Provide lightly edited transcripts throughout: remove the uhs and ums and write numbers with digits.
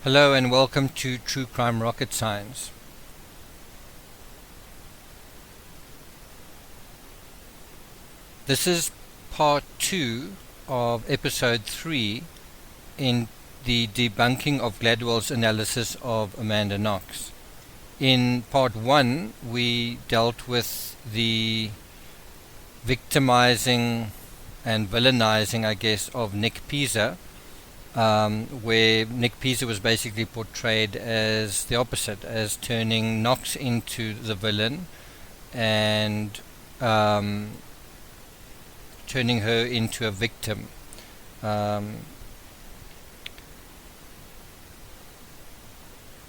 Hello and welcome to True Crime Rocket Science. This is part 2 of episode 3 in the debunking of Gladwell's analysis of Amanda Knox. In part 1 we dealt with the victimizing and villainizing, I guess, of Nick Pisa, where Nick Pisa was basically portrayed as the opposite, as turning Knox into the villain and turning her into a victim.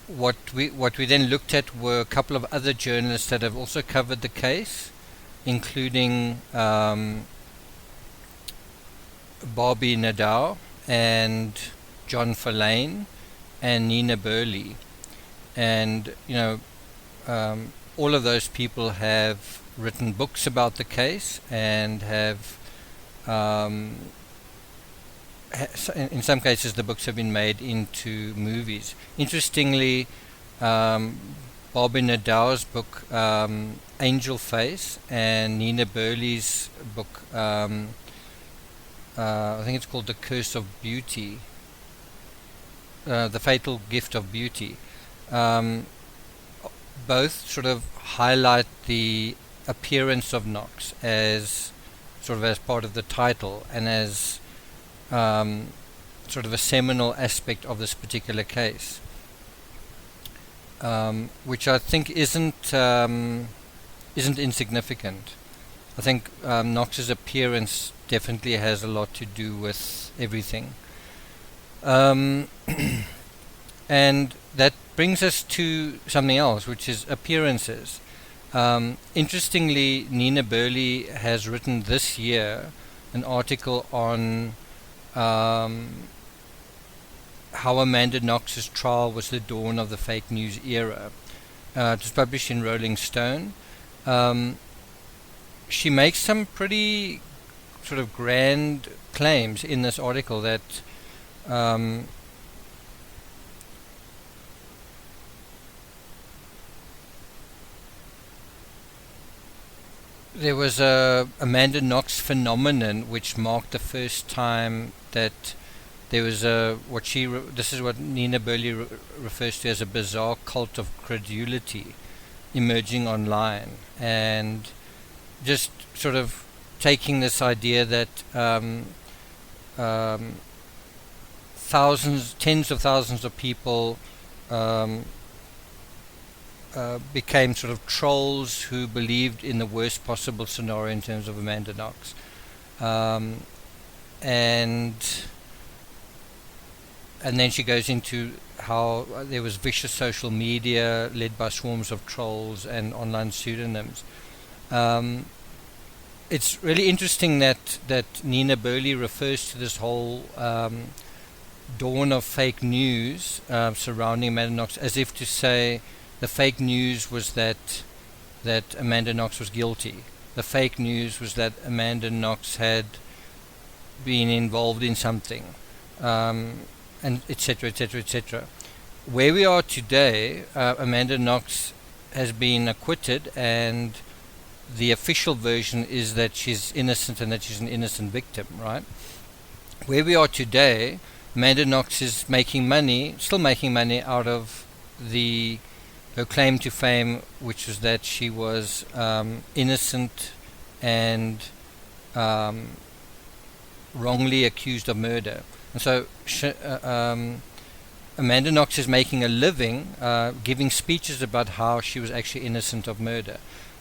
What we then looked at were a couple of other journalists that have also covered the case, including Bobby Nadeau and John Verlaine and Nina Burley. And all of those people have written books about the case and have in some cases the books have been made into movies. Interestingly, Bobby Nadeau's book Angel Face and Nina Burley's book, I think it's called The Curse of Beauty, The Fatal Gift of Beauty, both sort of highlight the appearance of Knox as sort of as part of the title and as sort of a seminal aspect of this particular case, which I think isn't insignificant. I think Knox's appearance definitely has a lot to do with everything. And that brings us to something else, which is appearances. Interestingly, Nina Burley has written this year an article on how Amanda Knox's trial was the dawn of the fake news era. It was published in Rolling Stone. She makes some pretty sort of grand claims in this article that there was a Amanda Knox phenomenon which marked the first time that there was this is what Nina Burley refers to as a bizarre cult of credulity emerging online, and just sort of taking this idea that tens of thousands of people became sort of trolls who believed in the worst possible scenario in terms of Amanda Knox, and then she goes into how there was vicious social media led by swarms of trolls and online pseudonyms. It's really interesting that Nina Burley refers to this whole dawn of fake news surrounding Amanda Knox as if to say the fake news was that Amanda Knox was guilty. The fake news was that Amanda Knox had been involved in something, and etc., etc., etc. Where we are today, Amanda Knox has been acquitted, and the official version is that she's innocent and that she's an innocent victim, right? Where we are today, Amanda Knox is still making money out of her claim to fame, which was that she was innocent and wrongly accused of murder. And so Amanda Knox is making a living giving speeches about how she was actually innocent of murder,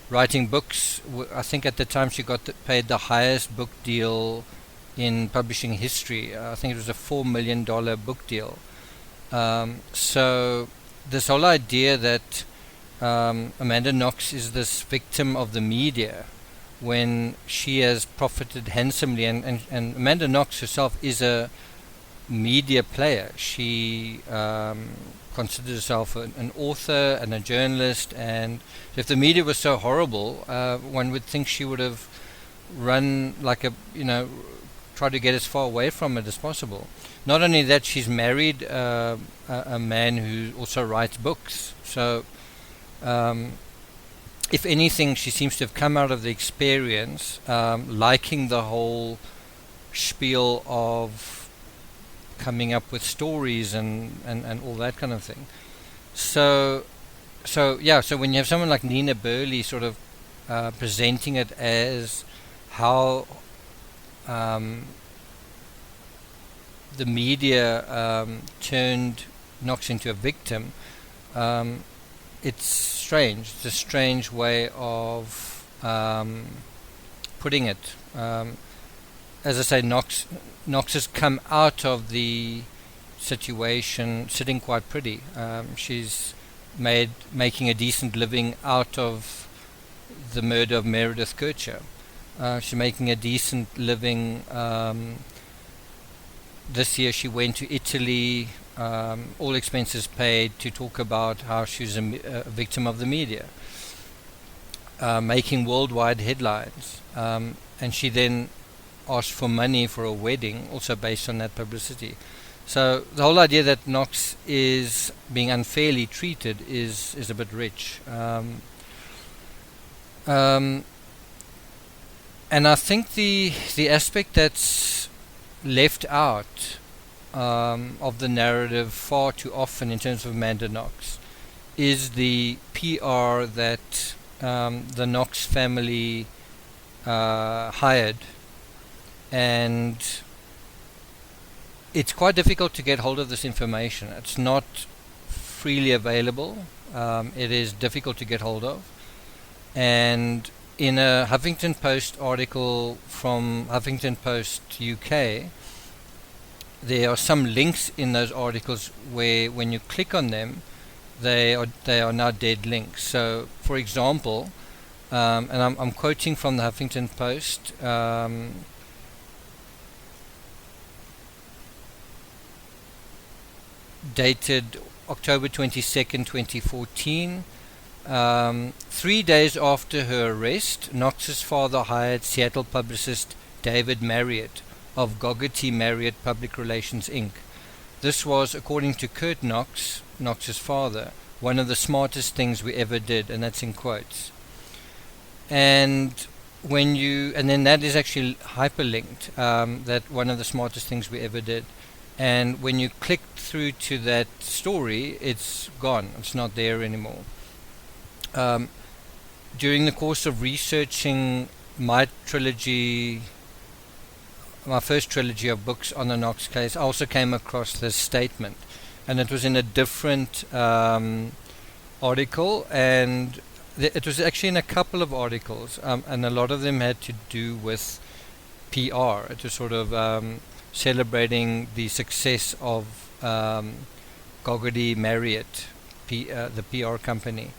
writing books. I think at the time she got paid the highest book deal in publishing history. I think it was a $4 million book deal. So this whole idea that Amanda Knox is this victim of the media when she has profited handsomely, and Amanda Knox herself is a media player. She considers herself an author and a journalist, and if the media was so horrible, one would think she would have run like a try to get as far away from it as possible. Not only that, she's married a man who also writes books. So, if anything, she seems to have come out of the experience liking the whole spiel of coming up with stories and all that kind of thing. So when you have someone like Nina Burley sort of presenting it as how the media turned Knox into a victim, it's strange. It's a strange way of putting it. As I say, Knox has come out of the situation sitting quite pretty. She's making a decent living out of the murder of Meredith Kercher. She's making a decent living. This year she went to Italy, all expenses paid, to talk about how she's a victim of the media, making worldwide headlines. And she then asked for money for a wedding, also based on that publicity. So the whole idea that Knox is being unfairly treated is a bit rich. And I think the aspect that's left out of the narrative far too often in terms of Amanda Knox is the PR that the Knox family hired. And it's quite difficult to get hold of this information. It's not freely available. It is difficult to get hold of. And in a Huffington Post article from Huffington Post UK, there are some links in those articles where when you click on them, they are now dead links. So, for example, and I'm quoting from the Huffington Post, dated October 22nd, 2014. 3 days after her arrest, Knox's father hired Seattle publicist David Marriott of Gogarty Marriott Public Relations Inc. This was, according to Kurt Knox, Knox's father, one of the smartest things we ever did, and that's in quotes. And then that is actually hyperlinked, that one of the smartest things we ever did. And when you click through to that story, it's gone. It's not there anymore. During the course of researching my first trilogy of books on the Knox case, I also came across this statement, and it was in a different article, and it was actually in a couple of articles, and a lot of them had to do with PR. It was sort of celebrating the success of Gogarty Marriott, the PR company.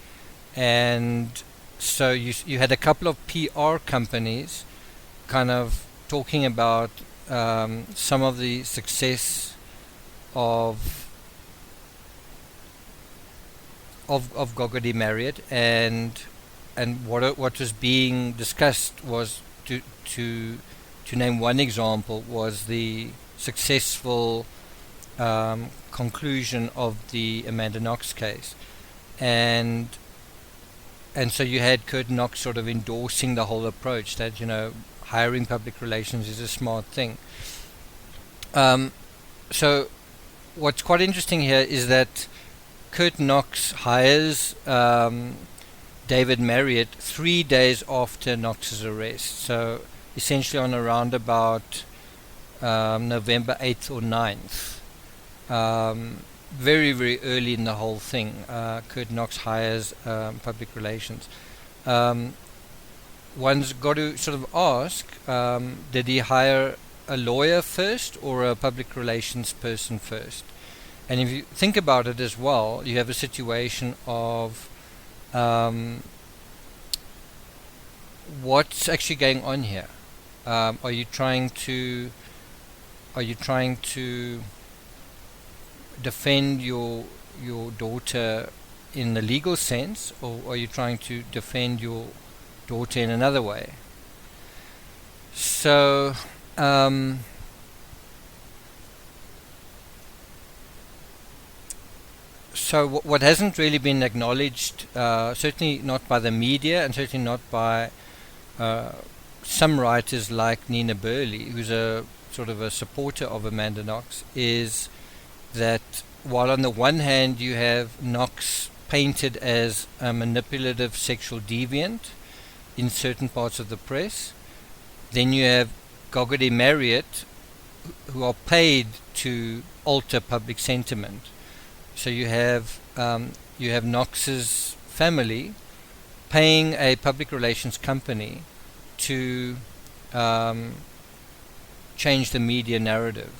And so you had a couple of PR companies kind of talking about some of the success of Gogarty Marriott, and what was being discussed was to name one example was the successful conclusion of the Amanda Knox case, and so you had Kurt Knox sort of endorsing the whole approach that, hiring public relations is a smart thing. So what's quite interesting here is that Kurt Knox hires David Marriott 3 days after Knox's arrest. So essentially on around about November 8th or 9th. Very, very early in the whole thing, Kurt Knox hires public relations. One's got to sort of ask, did he hire a lawyer first or a public relations person first? And if you think about it as well, you have a situation of what's actually going on here. Are you trying to defend your daughter in the legal sense, or are you trying to defend your daughter in another way? So um, so what hasn't really been acknowledged, certainly not by the media and certainly not by some writers like Nina Burley, who's a sort of a supporter of Amanda Knox, is that while on the one hand you have Knox painted as a manipulative sexual deviant in certain parts of the press, then you have Gogarty Marriott, who are paid to alter public sentiment. So you have Knox's family paying a public relations company to change the media narrative.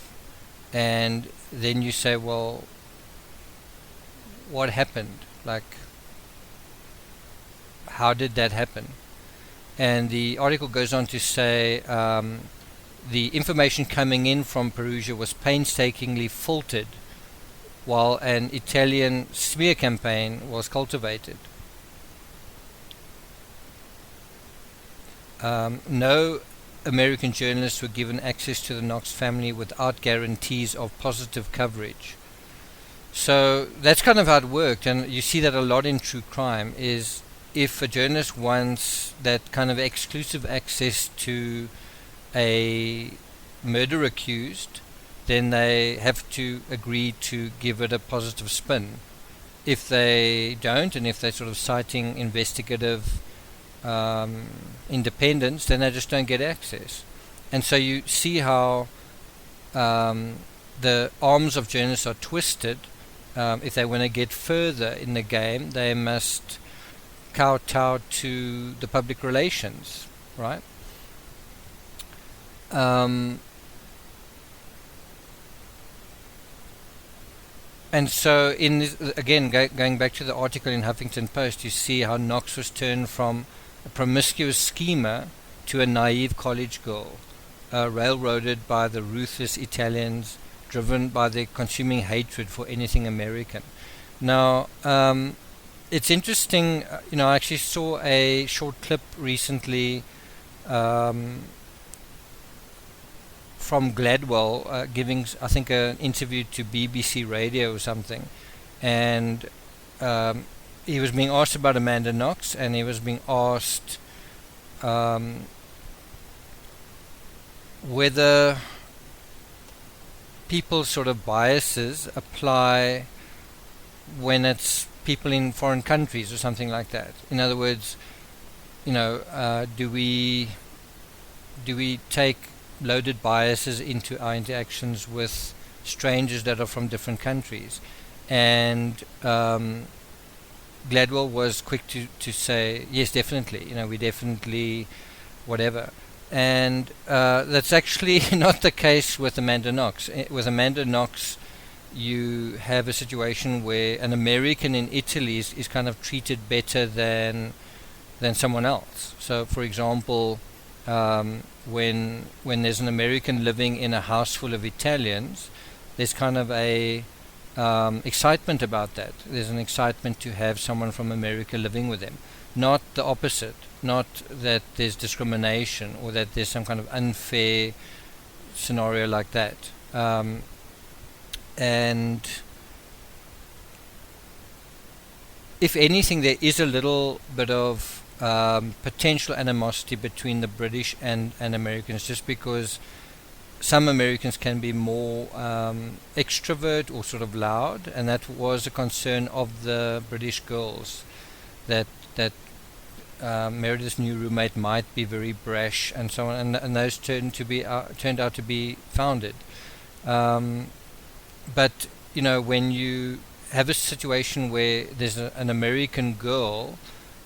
And then you say, well, what happened? Like, how did that happen? And the article goes on to say the information coming in from Perugia was painstakingly filtered while an Italian smear campaign was cultivated. No American journalists were given access to the Knox family without guarantees of positive coverage. So that's kind of how it worked, and you see that a lot in true crime. Is if a journalist wants that kind of exclusive access to a murder accused, then they have to agree to give it a positive spin. If they don't, and if they're sort of citing investigative independence, then they just don't get access. And so you see how the arms of journalists are twisted. If they want to get further in the game, they must kowtow to the public relations, right? And so, in this, again, going back to the article in Huffington Post, you see how Knox was turned from a promiscuous schemer to a naive college girl, railroaded by the ruthless Italians, driven by their consuming hatred for anything American. Now, it's interesting, I actually saw a short clip recently from Gladwell giving, I think, an interview to BBC Radio or something, and he was being asked about Amanda Knox, and he was being asked whether people's sort of biases apply when it's people in foreign countries or something like that. In other words, do we take loaded biases into our interactions with strangers that are from different countries? And Gladwell was quick to say, yes, definitely, we definitely whatever. And that's actually not the case with Amanda Knox. With Amanda Knox, you have a situation where an American in Italy is kind of treated better than someone else. So, for example, when there's an American living in a house full of Italians, there's kind of a excitement about that. There's an excitement to have someone from America living with them. Not the opposite. Not that there's discrimination or that there's some kind of unfair scenario like that. And if anything, there is a little bit of potential animosity between the British and Americans, just because some Americans can be more extrovert or sort of loud, and that was a concern of the British girls, that Meredith's new roommate might be very brash and so on, and those turned out to be founded. But when you have a situation where there's an American girl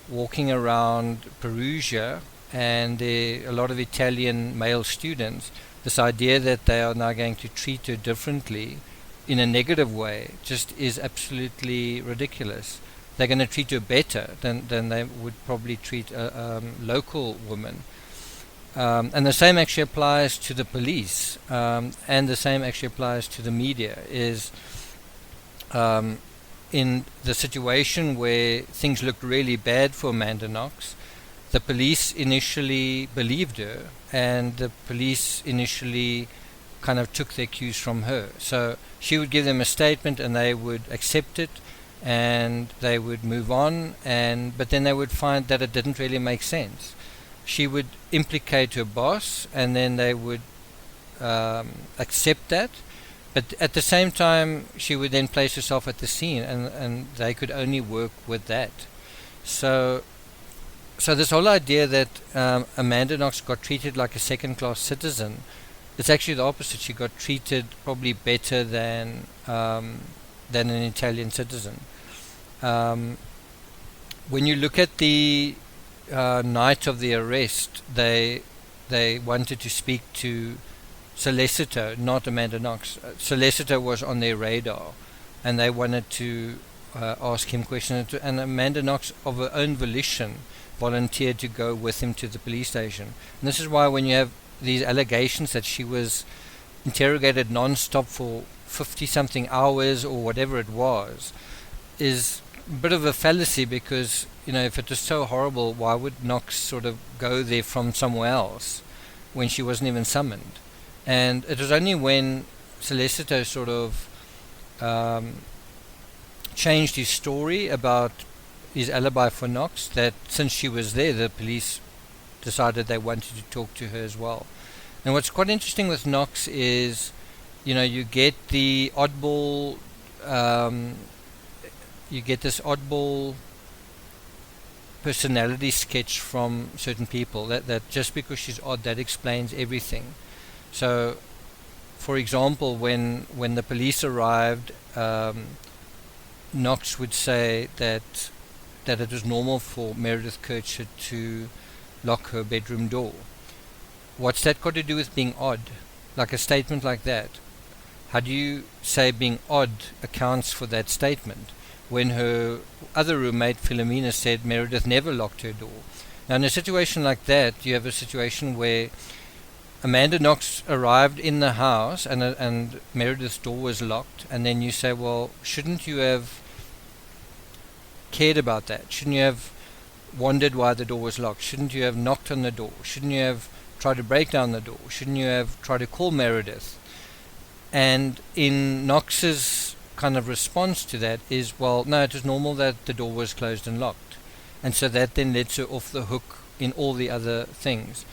walking around Perugia and there are a lot of Italian male students, this idea that they are now going to treat her differently in a negative way just is absolutely ridiculous. They're going to treat her better than they would probably treat a local woman. And the same actually applies to the police, and the same actually applies to the media. Is in the situation where things looked really bad for Amanda Knox, the police initially believed her, and the police initially kind of took their cues from her. So she would give them a statement and they would accept it and they would move on, but then they would find that it didn't really make sense. She would implicate her boss and then they would accept that, but at the same time she would then place herself at the scene, and they could only work with that. So this whole idea that Amanda Knox got treated like a second-class citizen, it's actually the opposite. She got treated probably better than an Italian citizen. When you look at the night of the arrest, they wanted to speak to Sollecito, not Amanda Knox. Sollecito was on their radar, and they wanted to ask him questions. And Amanda Knox, of her own volition, volunteered to go with him to the police station. And this is why when you have these allegations that she was interrogated non-stop for 50-something hours or whatever it was, is a bit of a fallacy, because, you know, if it was so horrible, why would Knox sort of go there from somewhere else when she wasn't even summoned? And it was only when Sollecito sort of changed his story about his alibi for Knox that, since she was there, the police decided they wanted to talk to her as well. And what's quite interesting with Knox is, you know, you get the oddball, you get this oddball personality sketch from certain people, that just because she's odd, that explains everything. So, for example, when the police arrived, Knox would say that it was normal for Meredith Kircher to lock her bedroom door. What's that got to do with being odd? Like a statement like that. How do you say being odd accounts for that statement when her other roommate Philomena said Meredith never locked her door? Now, in a situation like that, you have a situation where Amanda Knox arrived in the house and Meredith's door was locked, and then you say, well, shouldn't you have cared about that? Shouldn't you have wondered why the door was locked? Shouldn't you have knocked on the door? Shouldn't you have tried to break down the door? Shouldn't you have tried to call Meredith? And in Knox's kind of response to that is, well, no, it was normal that the door was closed and locked. And so that then lets her off the hook in all the other things.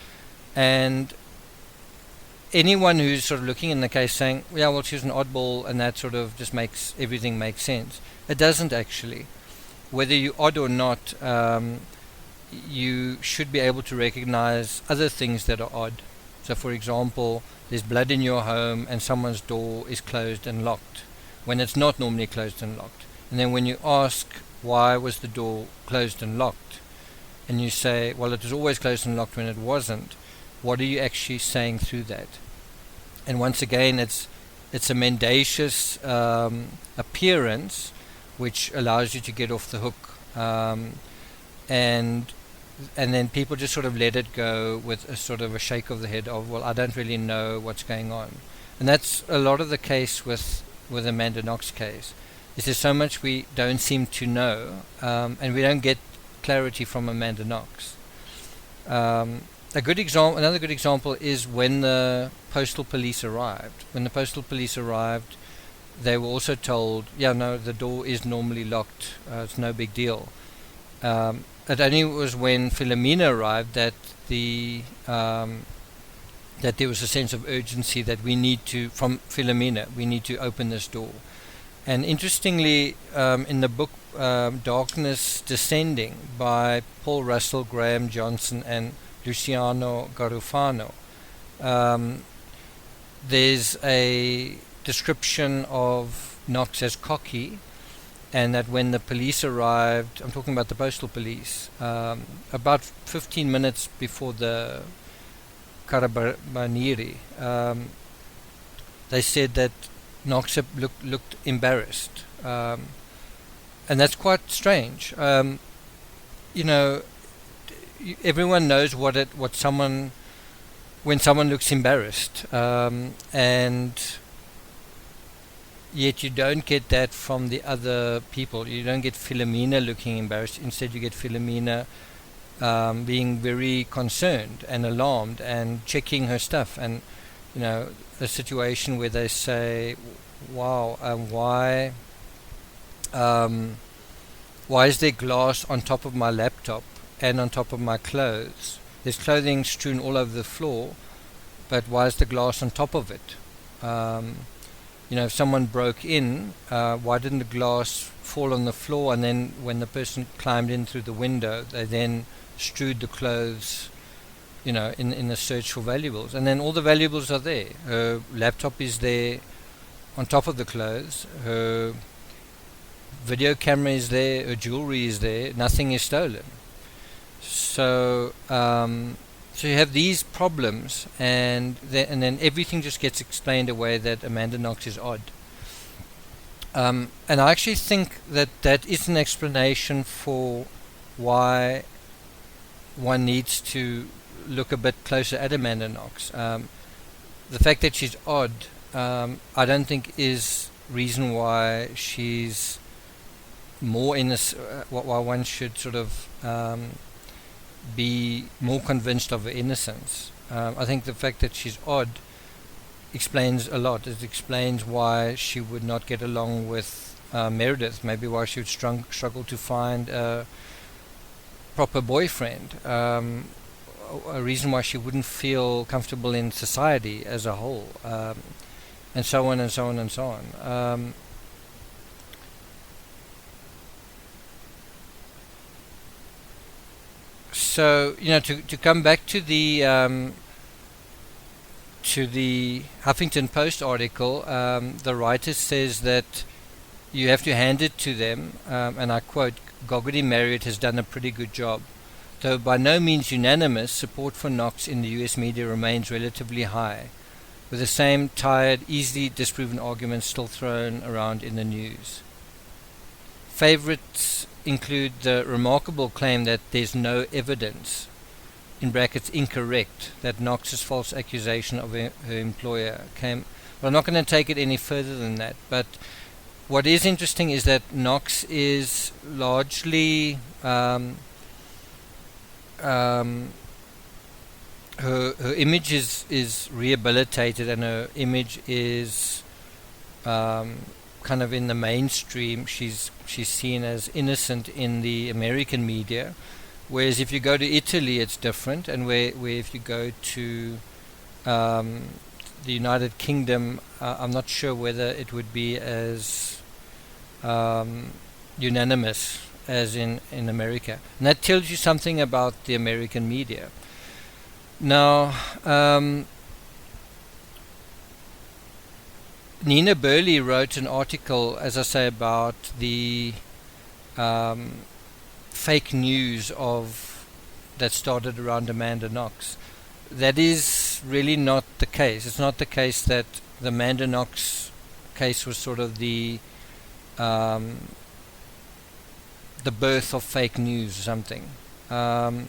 And anyone who's sort of looking in the case saying, yeah, well, she was an oddball and that sort of just makes everything make sense. It doesn't actually. Whether you're odd or not, you should be able to recognize other things that are odd. So, for example, there's blood in your home and someone's door is closed and locked when it's not normally closed and locked. And then when you ask, why was the door closed and locked? And you say, well, it was always closed and locked when it wasn't. What are you actually saying through that? And once again, it's a mendacious appearance which allows you to get off the hook, and then people just sort of let it go with a sort of a shake of the head of, well, I don't really know what's going on. And that's a lot of the case with Amanda Knox case. Is there's so much we don't seem to know, and we don't get clarity from Amanda Knox. Another good example is when the Postal Police arrived. When the Postal Police arrived, they were also told, yeah, no, the door is normally locked. It's no big deal. It only was when Philomena arrived that that there was a sense of urgency that from Philomena, we need to open this door. And interestingly, in the book Darkness Descending by Paul Russell, Graham Johnson, and Luciano Garufano, there's a description of Knox as cocky, and that when the police arrived, I'm talking about the Postal Police, about 15 minutes before the Carabinieri, they said that Knox looked embarrassed, and that's quite strange. You know, everyone knows when someone looks embarrassed, and yet you don't get that from the other people. You don't get Philomena looking embarrassed. Instead, you get Philomena being very concerned and alarmed and checking her stuff, and a situation where they say, wow, why is there glass on top of my laptop and on top of my clothes? There's clothing strewn all over the floor, but why is the glass on top of it? If someone broke in, why didn't the glass fall on the floor, and then when the person climbed in through the window, they then strewed the clothes, in the search for valuables, and then all the valuables are there. Her laptop is there on top of the clothes, her video camera is there, her jewelry is there, nothing is stolen. So you have these problems, and then everything just gets explained away that Amanda Knox is odd. And I actually think that is an explanation for why one needs to look a bit closer at Amanda Knox. The fact that she's odd, I don't think is reason why she's more in this, why one should sort of be more convinced of her innocence. I think the fact that she's odd explains a lot. It explains why she would not get along with Meredith, maybe why she would struggle to find a proper boyfriend, a reason why she wouldn't feel comfortable in society as a whole, and so on and so on and so on. So to come back to the Huffington Post article, the writer says that you have to hand it to them, and I quote, "Gogarty Marriott has done a pretty good job. Though by no means unanimous, support for Knox in the US media remains relatively high, with the same tired, easily disproven arguments still thrown around in the news. Favorites include the remarkable claim that there's no evidence, in brackets incorrect, that Knox's false accusation of her employer came." Well, I'm not going to take it any further than that, but what is interesting is that Knox is largely her image is rehabilitated, and her image is kind of in the mainstream. She's seen as innocent in the American media, whereas if you go to Italy it's different, and where if you go to the United Kingdom, I'm not sure whether it would be as unanimous as in America, and that tells you something about the American media. Now, Nina Burley wrote an article, as I say, about the fake news that started around Amanda Knox. That is really not the case. It's not the case that the Amanda Knox case was sort of the birth of fake news or something. I'm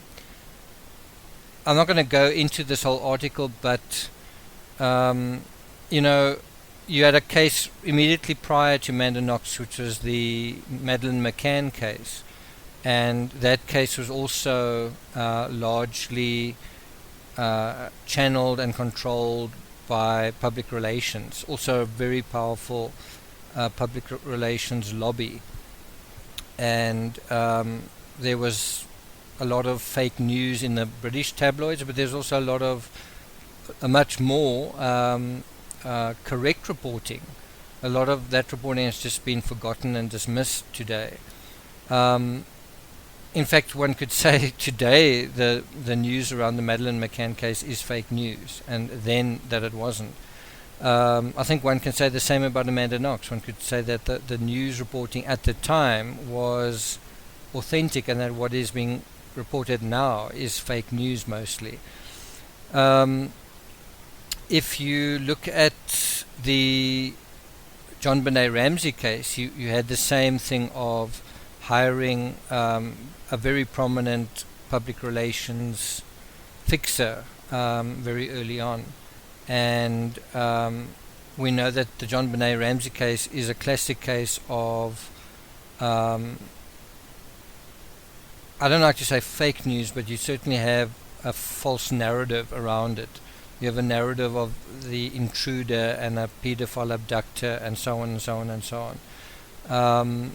not going to go into this whole article, but you had a case immediately prior to Amanda Knox, which was the Madeleine McCann case, and that case was also largely channeled and controlled by public relations, also a very powerful public relations lobby, and there was a lot of fake news in the British tabloids, but there's also a much more correct reporting. A lot of that reporting has just been forgotten and dismissed today. In fact, one could say today the news around the Madeleine McCann case is fake news, and then that it wasn't. I think one can say the same about Amanda Knox. One could say that the news reporting at the time was authentic, and that what is being reported now is fake news mostly. If you look at the John Benet Ramsey case, you had the same thing of hiring a very prominent public relations fixer very early on, and we know that the John Benet Ramsey case is a classic case of I don't like to say fake news, but you certainly have a false narrative around it. You have a narrative of the intruder and a pedophile abductor and so on and so on and so on,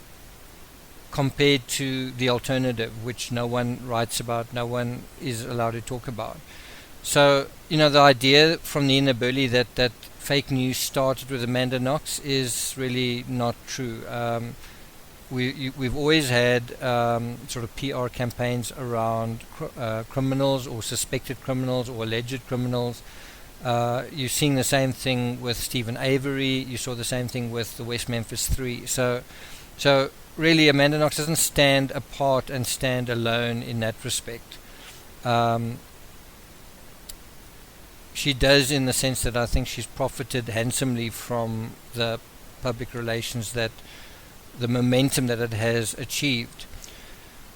compared to the alternative, which no one writes about, no one is allowed to talk about. So, the idea from Nina Burley that fake news started with Amanda Knox is really not true. We've always had sort of PR campaigns around criminals or suspected criminals or alleged criminals. You're seeing the same thing with Stephen Avery. You saw the same thing with the West Memphis Three. So really, Amanda Knox doesn't stand apart and stand alone in that respect. She does, in the sense that I think she's profited handsomely from the public relations, that the momentum that it has achieved.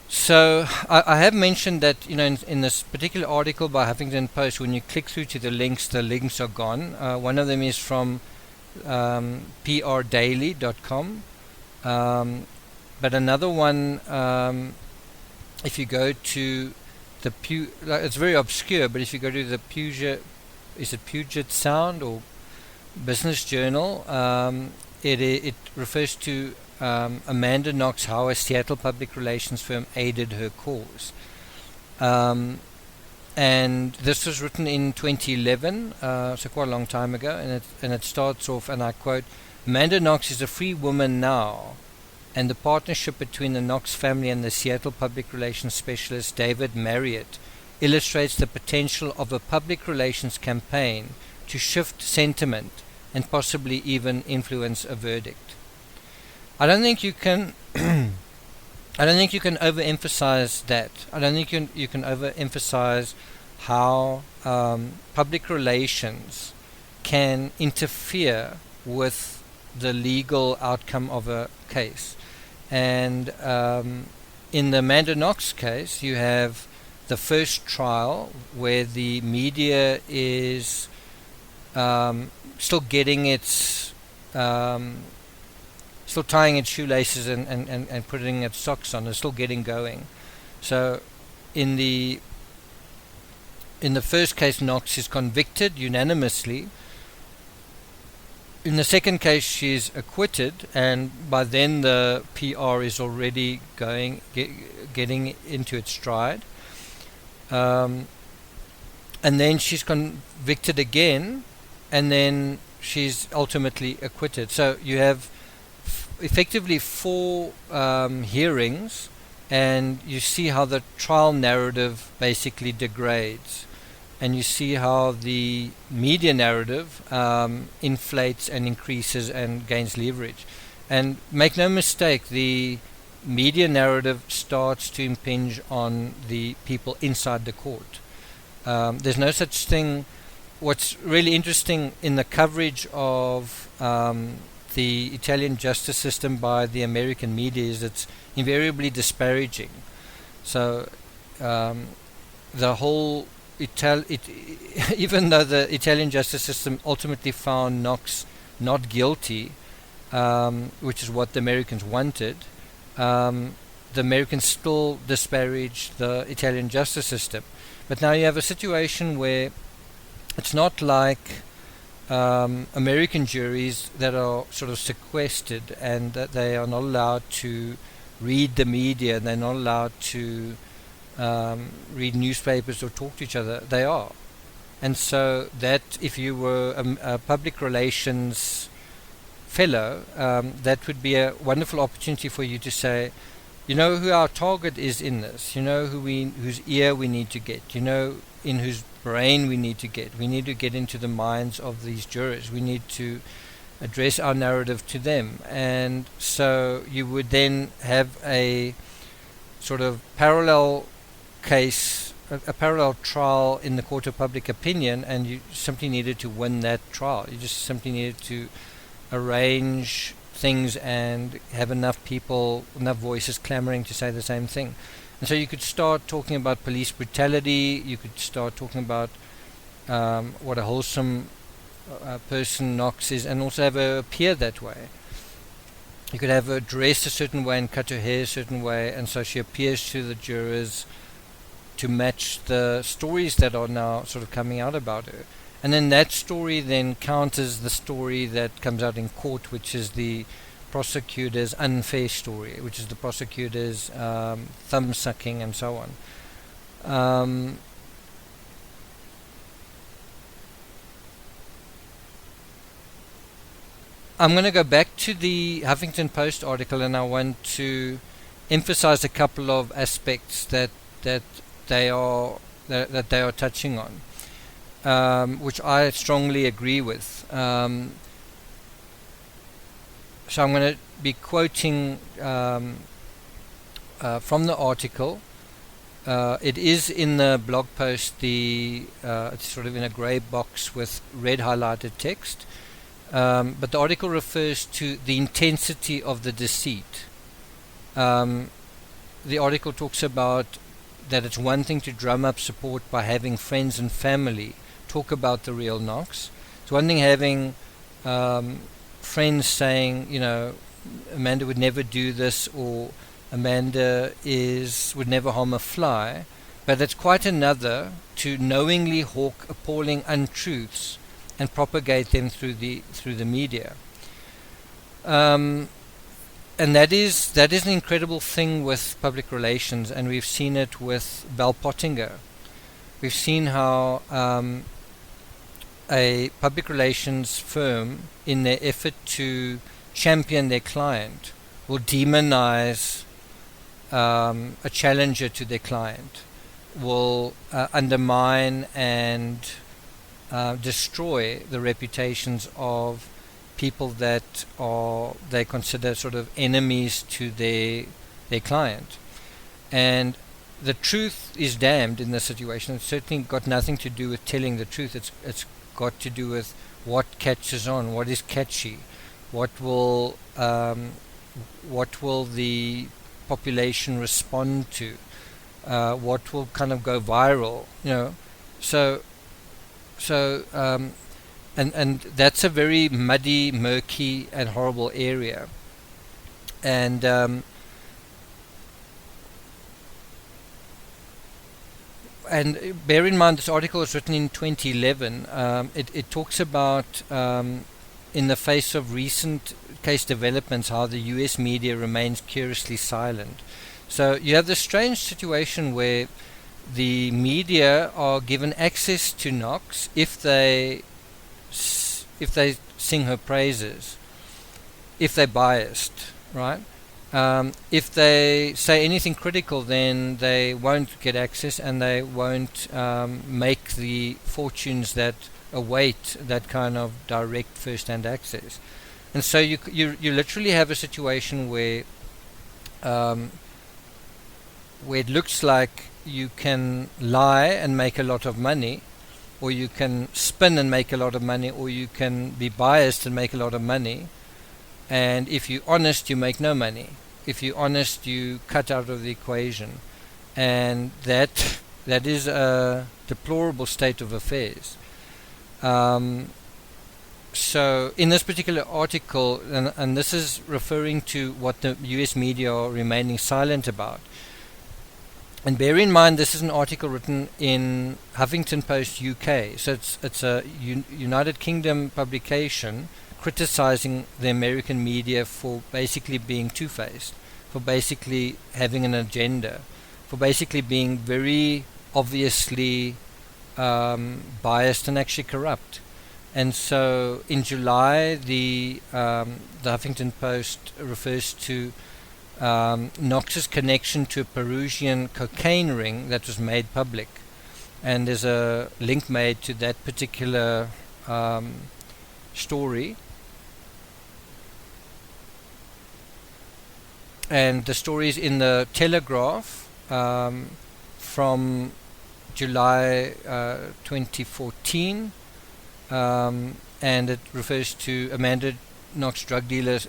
So I have mentioned that in this particular article by Huffington Post, when you click through to the links are gone. One of them is from prdaily.com, but another one, if you go to the it's very obscure, but if you go to the Puget Sound or Business Journal, it refers to Amanda Knox, how a Seattle public relations firm aided her cause. And this was written in 2011, so quite a long time ago, and it starts off, and I quote, "Amanda Knox is a free woman now, and the partnership between the Knox family and the Seattle public relations specialist David Marriott illustrates the potential of a public relations campaign to shift sentiment and possibly even influence a verdict." I don't think you can overemphasize that. I don't think you can overemphasize how public relations can interfere with the legal outcome of a case. And in the Amanda Knox case, you have the first trial where the media is still getting its still tying its shoelaces and putting its socks on. It's still getting going. So in the first case, Knox is convicted unanimously. In the second case, she's acquitted, and by then the PR is already getting into its stride. And then she's convicted again, and then she's ultimately acquitted. So you have effectively 4 hearings, and you see how the trial narrative basically degrades, and you see how the media narrative inflates and increases and gains leverage. And make no mistake, the media narrative starts to impinge on the people inside the court. There's no such thing. What's really interesting in the coverage of the Italian justice system by the American media is it's invariably disparaging. So the whole even though the Italian justice system ultimately found Knox not guilty, which is what the Americans wanted, the Americans still disparaged the Italian justice system. But now you have a situation where it's not like American juries that are sort of sequestered and that they are not allowed to read the media, and they're not allowed to read newspapers or talk to each other. They are. And so that if you were a public relations fellow, that would be a wonderful opportunity for you to say, you know who our target is in this, you know whose ear we need to get, you know in whose brain we need to get. We need to get into the minds of these jurors. We need to address our narrative to them. And so you would then have a sort of parallel case, a parallel trial in the court of public opinion, and you simply needed to win that trial. You just simply needed to arrange things and have enough people, enough voices clamoring to say the same thing. And so you could start talking about police brutality. You could start talking about what a wholesome person Knox is, and also have her appear that way. you could have her dress a certain way and cut her hair a certain way, and so she appears to the jurors to match the stories that are now sort of coming out about her. And then that story then counters the story that comes out in court, which is the prosecutor's unfair story, which is the prosecutor's thumb sucking and so on. I'm going to go back to the Huffington Post article, and I want to emphasize a couple of aspects that they are touching on, which I strongly agree with. So I'm going to be quoting from the article. It is in the blog post. It's sort of in a grey box with red highlighted text. But the article refers to the intensity of the deceit. The article talks about that it's one thing to drum up support by having friends and family talk about the real Knox. It's one thing having friends saying, you know, Amanda would never do this, or Amanda would never harm a fly. But it's quite another to knowingly hawk appalling untruths and propagate them through the media. And that is an incredible thing with public relations, and we've seen it with Bell Pottinger. We've seen how a public relations firm, in their effort to champion their client, will demonize a challenger to their client, will undermine and destroy the reputations of people that they consider sort of enemies to their client. And the truth is damned in this situation. It's certainly got nothing to do with telling the truth. It's got to do with what catches on, what is catchy, what will the population respond to, what will kind of go viral, you know. And that's a very muddy, murky, and horrible area. And bear in mind, this article was written in 2011. It talks about, in the face of recent case developments, how the US media remains curiously silent. So you have this strange situation where the media are given access to Knox if they sing her praises, if they're biased, right? If they say anything critical, then they won't get access, and they won't make the fortunes that await that kind of direct first-hand access. And so you literally have a situation where it looks like you can lie and make a lot of money, or you can spin and make a lot of money, or you can be biased and make a lot of money. And if you're honest, you make no money. If you're honest, you cut out of the equation. And that is a deplorable state of affairs. So in this particular article, and this is referring to what the US media are remaining silent about. And bear in mind, this is an article written in Huffington Post UK, so it's a United Kingdom publication criticizing the American media for basically being two-faced, for basically having an agenda, for basically being very obviously biased and actually corrupt. And so in July, the Huffington Post refers to Knox's connection to a Peruvian cocaine ring that was made public, and there's a link made to that particular story. And the story is in the Telegraph from July 2014, and it refers to Amanda Knox drug dealer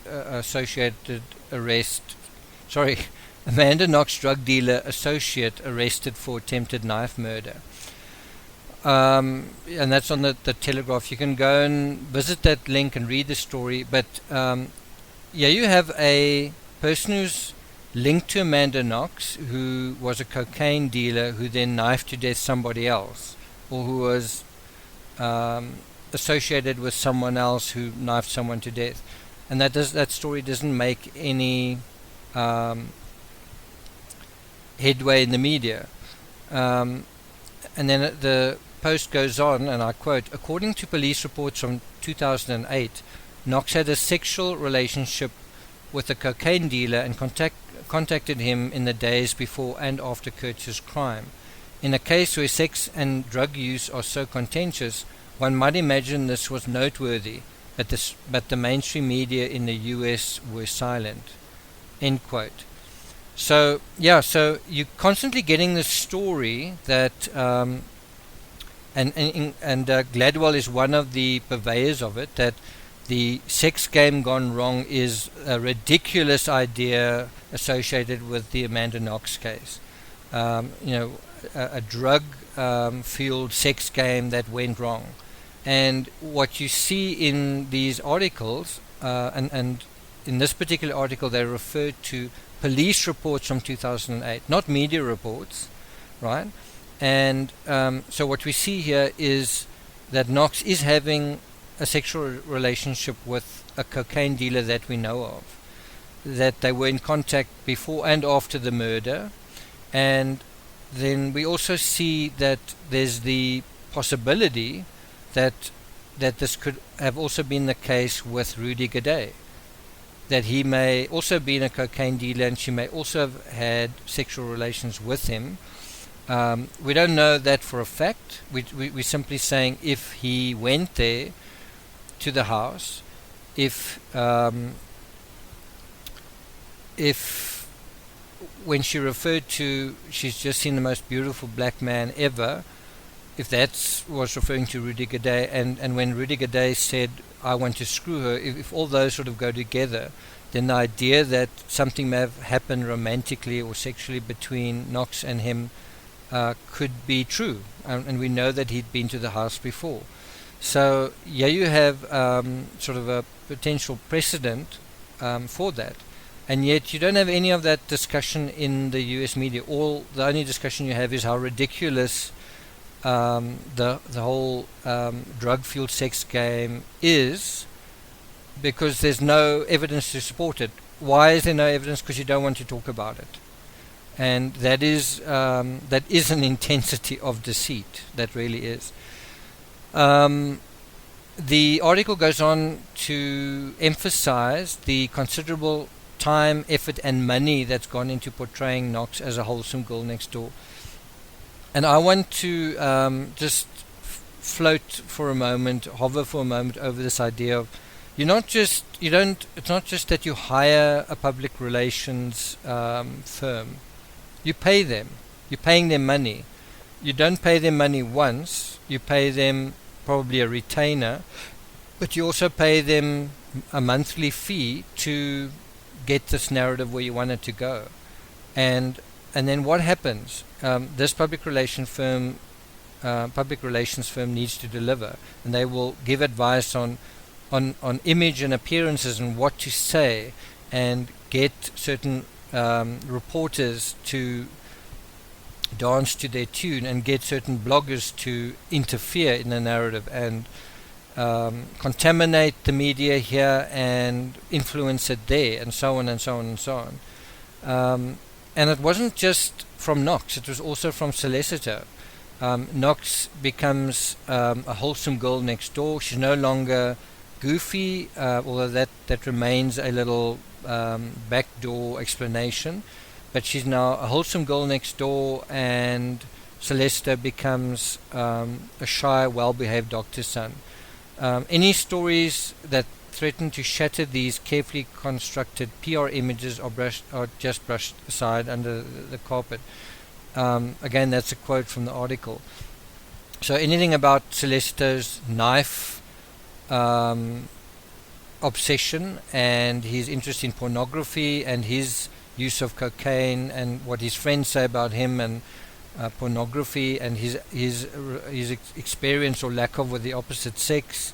Amanda Knox drug dealer associate arrested for attempted knife murder. And that's on the Telegraph. You can go and visit that link and read the story, but yeah, you have a person who's linked to Amanda Knox, who was a cocaine dealer who then knifed to death somebody else, or who was associated with someone else who knifed someone to death, and that story doesn't make any headway in the media. And then the post goes on, and I quote, according to police reports from 2008, Knox had a sexual relationship with a cocaine dealer and contacted him in the days before and after Kurtz's crime. In a case where sex and drug use are so contentious, one might imagine this was noteworthy, but the mainstream media in the US were silent. End quote. So yeah, so you're constantly getting this story that, and Gladwell is one of the purveyors of it, that the sex game gone wrong is a ridiculous idea associated with the Amanda Knox case. A drug fueled sex game that went wrong. And what you see in these articles, and in this particular article they refer to police reports from 2008, not media reports, right? And so what we see here is that Knox is having a sexual relationship with a cocaine dealer that we know of, that they were in contact before and after the murder. And then we also see that there's the possibility that this could have also been the case with Rudy Gaudet, that he may also be a cocaine dealer and she may also have had sexual relations with him. We don't know that for a fact. We're simply saying if he went there to the house, if when she referred to she's just seen the most beautiful black man ever, if that was referring to Rudy Gaudet, and when Rudy Gaudet said I want to screw her, if all those sort of go together, then the idea that something may have happened romantically or sexually between Knox and him could be true, and we know that he'd been to the house before. So yeah, you have sort of a potential precedent for that, and yet you don't have any of that discussion in the US media. The only discussion you have is how ridiculous the whole drug-fueled sex game is, because there's no evidence to support it. Why is there no evidence? Because you don't want to talk about it, and that is an intensity of deceit. That really is. The article goes on to emphasize the considerable time, effort, and money that's gone into portraying Knox as a wholesome girl next door. And I want to just float for a moment, hover for a moment over this idea of it's not just that you hire a public relations firm. You pay them. You're paying them money. You don't pay them money once. You pay them probably a retainer, but you also pay them a monthly fee to get this narrative where you want it to go. And then what happens? This public relations firm needs to deliver, and they will give advice on image and appearances and what to say, and get certain reporters to dance to their tune, and get certain bloggers to interfere in the narrative and contaminate the media here and influence it there, and so on and so on and so on. And it wasn't just from Knox, it was also from Sollecito. Knox becomes a wholesome girl next door. She's no longer goofy, although that remains a little backdoor explanation. But she's now a wholesome girl next door, and Sollecito becomes a shy, well-behaved doctor's son. Any stories that threaten to shatter these carefully constructed PR images are just brushed aside under the carpet. Again, that's a quote from the article. So anything about Sollecito's knife obsession and his interest in pornography and his use of cocaine and what his friends say about him and pornography and his experience or lack of with the opposite sex,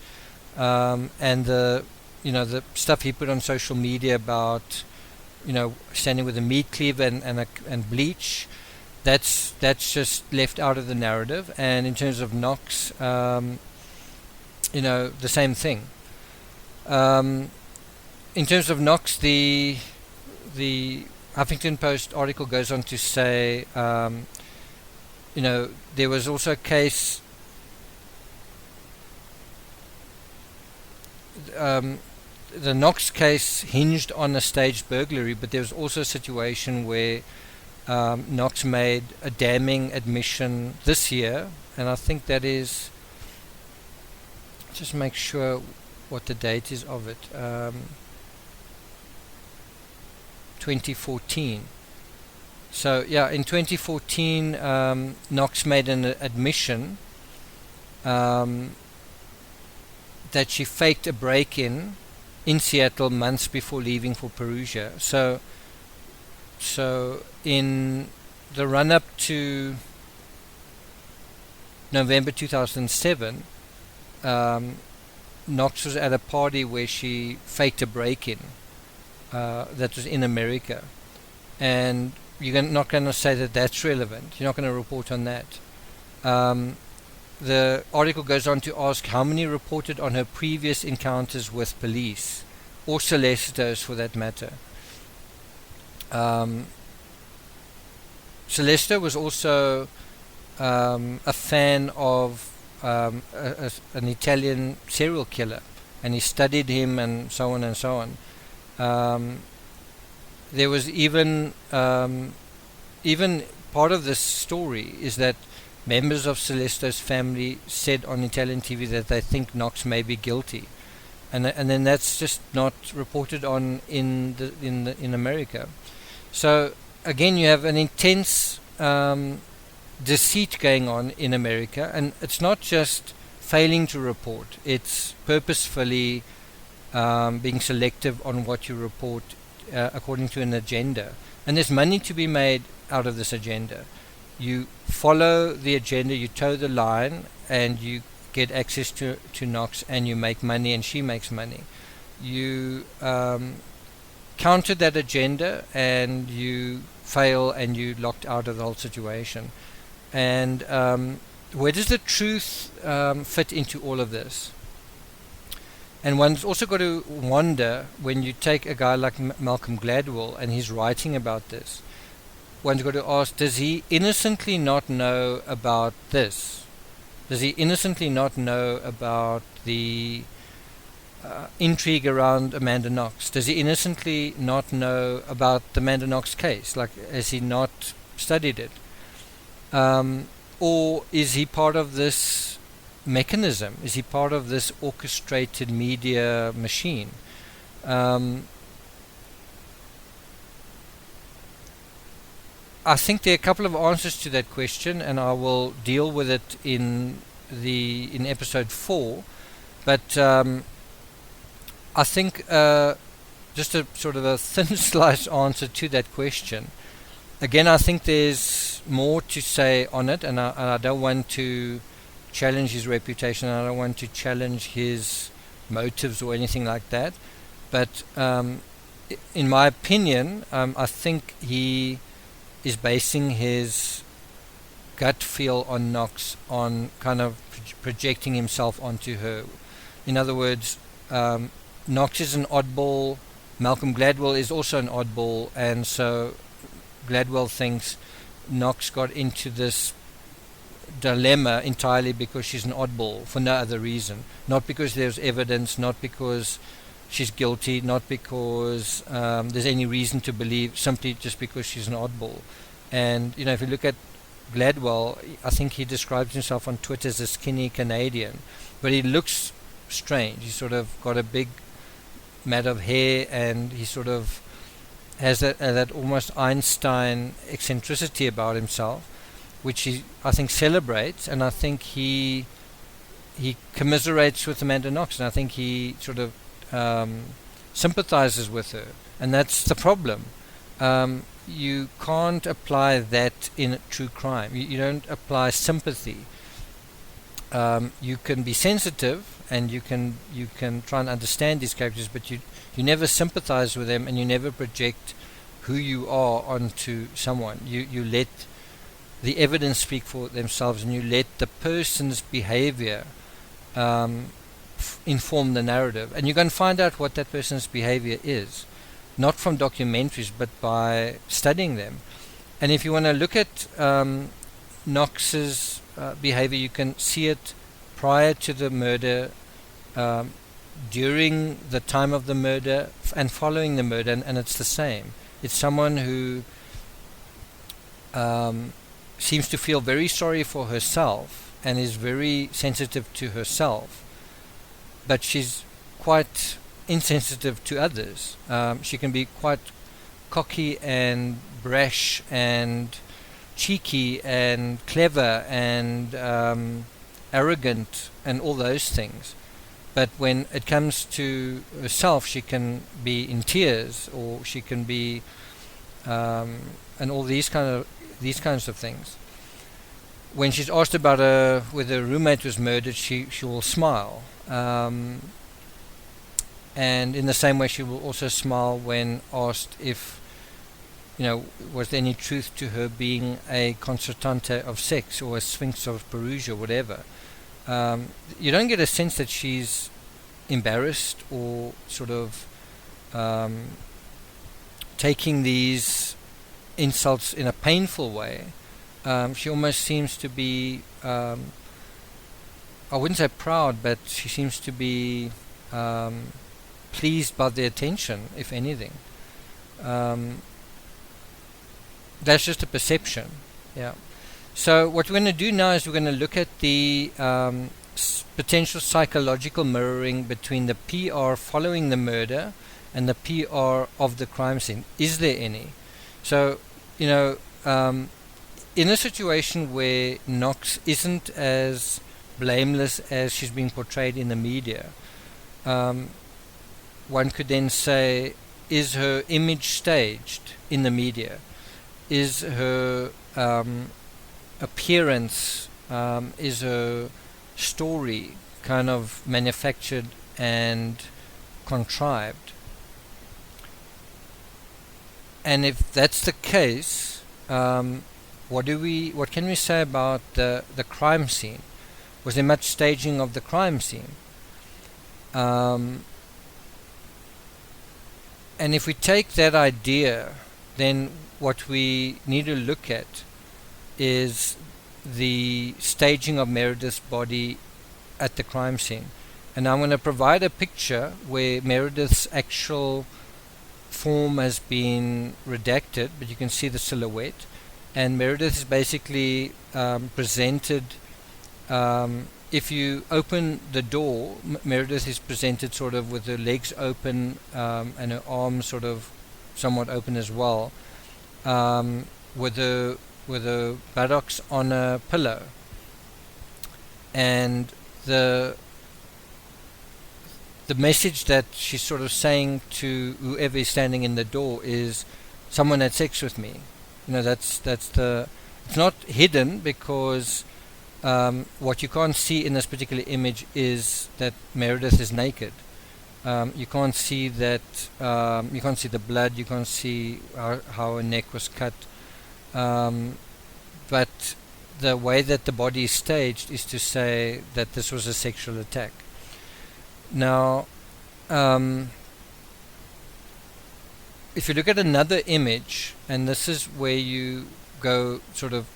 and the the stuff he put on social media about, standing with a meat cleaver and bleach, that's just left out of the narrative. And in terms of Knox, the same thing. In terms of Knox, the Huffington Post article goes on to say, there was also a case. The Knox case hinged on a staged burglary, but there was also a situation where Knox made a damning admission this year, and I think that is, just make sure what the date is of it, 2014. So yeah, in 2014 Knox made an admission that she faked a break-in in Seattle months before leaving for Perugia. So in the run-up to November 2007, Knox was at a party where she faked a break-in that was in America, and you're not going to say that that's relevant. You're not going to report on that. The article goes on to ask how many reported on her previous encounters with police, or solicitors for that matter. Sollecito was also a fan of an Italian serial killer, and he studied him and so on and so on. There was even part of this story is that members of Sollecito's family said on Italian TV that they think Knox may be guilty, and then that's just not reported on in America. So again, you have an intense deceit going on in America, and it's not just failing to report; it's purposefully being selective on what you report according to an agenda, and there's money to be made out of this agenda. You follow the agenda, you toe the line, and you get access to Knox, and you make money, and she makes money. You counter that agenda, and you fail, and you locked out of the whole situation. And where does the truth fit into all of this? And one's also got to wonder, when you take a guy like Malcolm Gladwell and he's writing about this, one's got to ask, does he innocently not know about this? Does he innocently not know about the intrigue around Amanda Knox? Does he innocently not know about the Amanda Knox case? Like, has he not studied it? Or is he part of this mechanism? Is he part of this orchestrated media machine? I think there are a couple of answers to that question, and I will deal with it in episode 4. But I think just a sort of a thin slice answer to that question. Again, I think there's more to say on it, and I don't want to challenge his reputation. I don't want to challenge his motives or anything like that. But in my opinion, I think he is basing his gut feel on Knox on kind of projecting himself onto her. In other words, Knox is an oddball, Malcolm Gladwell is also an oddball, and so Gladwell thinks Knox got into this dilemma entirely because she's an oddball, for no other reason. Not because there's evidence, not because she's guilty, not because there's any reason to believe, simply just because she's an oddball. And if you look at Gladwell, I think he describes himself on Twitter as a skinny Canadian, but he looks strange. He's sort of got a big mat of hair, and he sort of has that almost Einstein eccentricity about himself, which he, I think, celebrates, and I think he commiserates with Amanda Knox, and I think he sort of sympathizes with her, and that's the problem. You can't apply that in true crime. You don't apply sympathy. you can be sensitive and you can try and understand these characters, but you never sympathize with them, and you never project who you are onto someone. You let the evidence speak for themselves, and you let the person's behavior inform the narrative, and you can find out what that person's behavior is, not from documentaries but by studying them. And if you want to look at Knox's behavior, you can see it prior to the murder, during the time of the murder, and following the murder, and it's the same. It's someone who seems to feel very sorry for herself and is very sensitive to herself, but she's quite insensitive to others. She can be quite cocky and brash and cheeky and clever and arrogant and all those things, but when it comes to herself, she can be in tears, or she can be and all these kinds of things. When she's asked about whether a roommate was murdered, she will smile, and in the same way she will also smile when asked if, was there any truth to her being a concertante of sex or a sphinx of Perugia, whatever. You don't get a sense that she's embarrassed or sort of taking these insults in a painful way. She almost seems to be, I wouldn't say proud, but she seems to be pleased by the attention, if anything. That's just a perception. Yeah. So what we're going to do now is we're going to look at the potential psychological mirroring between the PR following the murder and the PR of the crime scene. Is there any? So, in a situation where Knox isn't as blameless as she's being portrayed in the media, one could then say, is her image staged in the media? Is her appearance, is her story kind of manufactured and contrived? And if that's the case, what can we say about the crime scene? Was there much staging of the crime scene? And if we take that idea, then what we need to look at is the staging of Meredith's body at the crime scene. And I'm going to provide a picture where Meredith's actual form has been redacted, but you can see the silhouette, and Meredith is basically presented, if you open the door, Meredith is presented sort of with her legs open and her arms sort of somewhat open as well, with her buttocks on a pillow, and the message that she's sort of saying to whoever is standing in the door is, someone had sex with me. It's not hidden, because what you can't see in this particular image is that Meredith is naked. You can't see that, you can't see the blood, you can't see how her neck was cut, but the way that the body is staged is to say that this was a sexual attack. Now, if you look at another image, and this is where you go sort of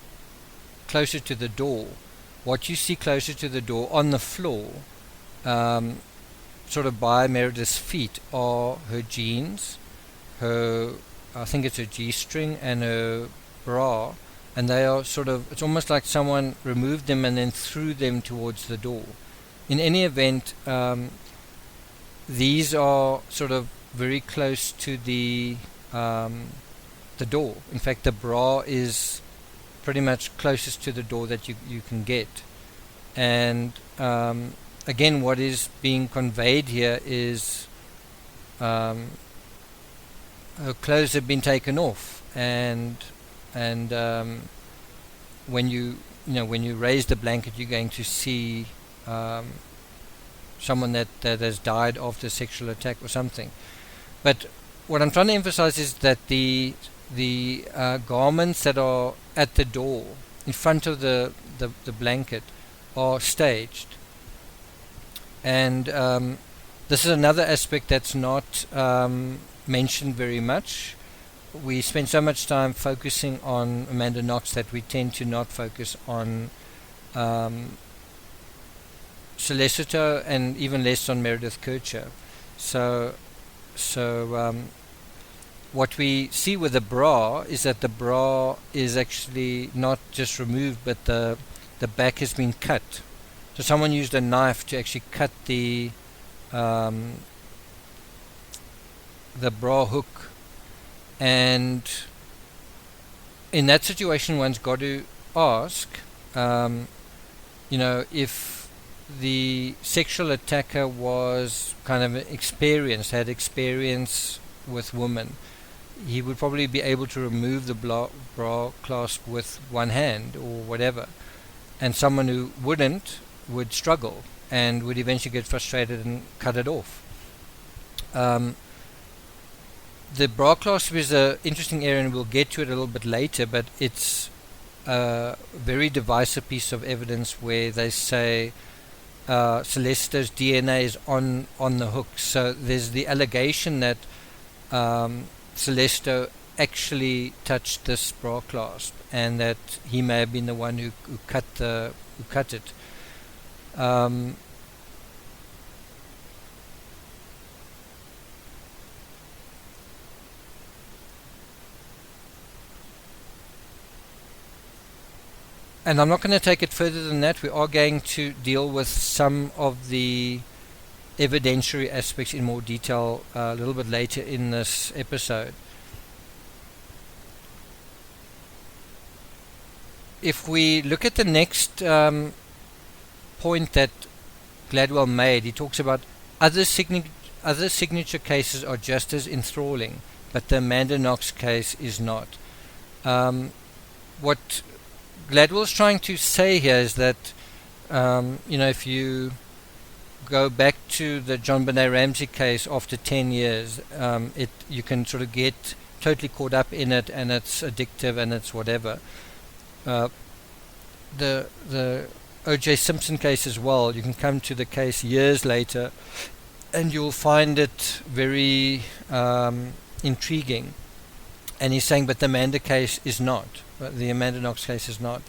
closer to the door, what you see closer to the door on the floor, sort of by Meredith's feet, are her jeans, I think it's her G-string, and her bra, and they are sort of, it's almost like someone removed them and then threw them towards the door. In any event, these are sort of very close to the door. In fact, the bra is pretty much closest to the door that you can get. And again, what is being conveyed here is her clothes have been taken off, and when you when you raise the blanket, you're going to see someone that has died after a sexual attack or something. But what I'm trying to emphasize is that the garments that are at the door in front of the blanket are staged. And this is another aspect that's not mentioned very much. We spend so much time focusing on Amanda Knox that we tend to not focus on Sollecito, and even less on Meredith Kercher. So what we see with the bra is that the bra is actually not just removed, but the back has been cut. So someone used a knife to actually cut the bra hook, and in that situation one's got to ask, if the sexual attacker was kind of experienced, had experience with women, he would probably be able to remove the bra clasp with one hand or whatever. And someone who wouldn't would struggle and would eventually get frustrated and cut it off. The bra clasp is an interesting area, and we'll get to it a little bit later, but it's a very divisive piece of evidence where they say Sollecito's DNA is on the hook. So there's the allegation that Sollecito actually touched this bra clasp, and that he may have been the one who cut it. And I'm not going to take it further than that. We are going to deal with some of the evidentiary aspects in more detail a little bit later in this episode. If we look at the next point that Gladwell made, he talks about other signature cases are just as enthralling, but the Amanda Knox case is not. What Gladwell's trying to say here is that if you go back to the John Benet Ramsey case after 10 years, you can sort of get totally caught up in it, and it's addictive and it's whatever. The O.J. Simpson case as well, you can come to the case years later and you'll find it very intriguing. And he's saying, but the Amanda case is not. The Amanda Knox case is not.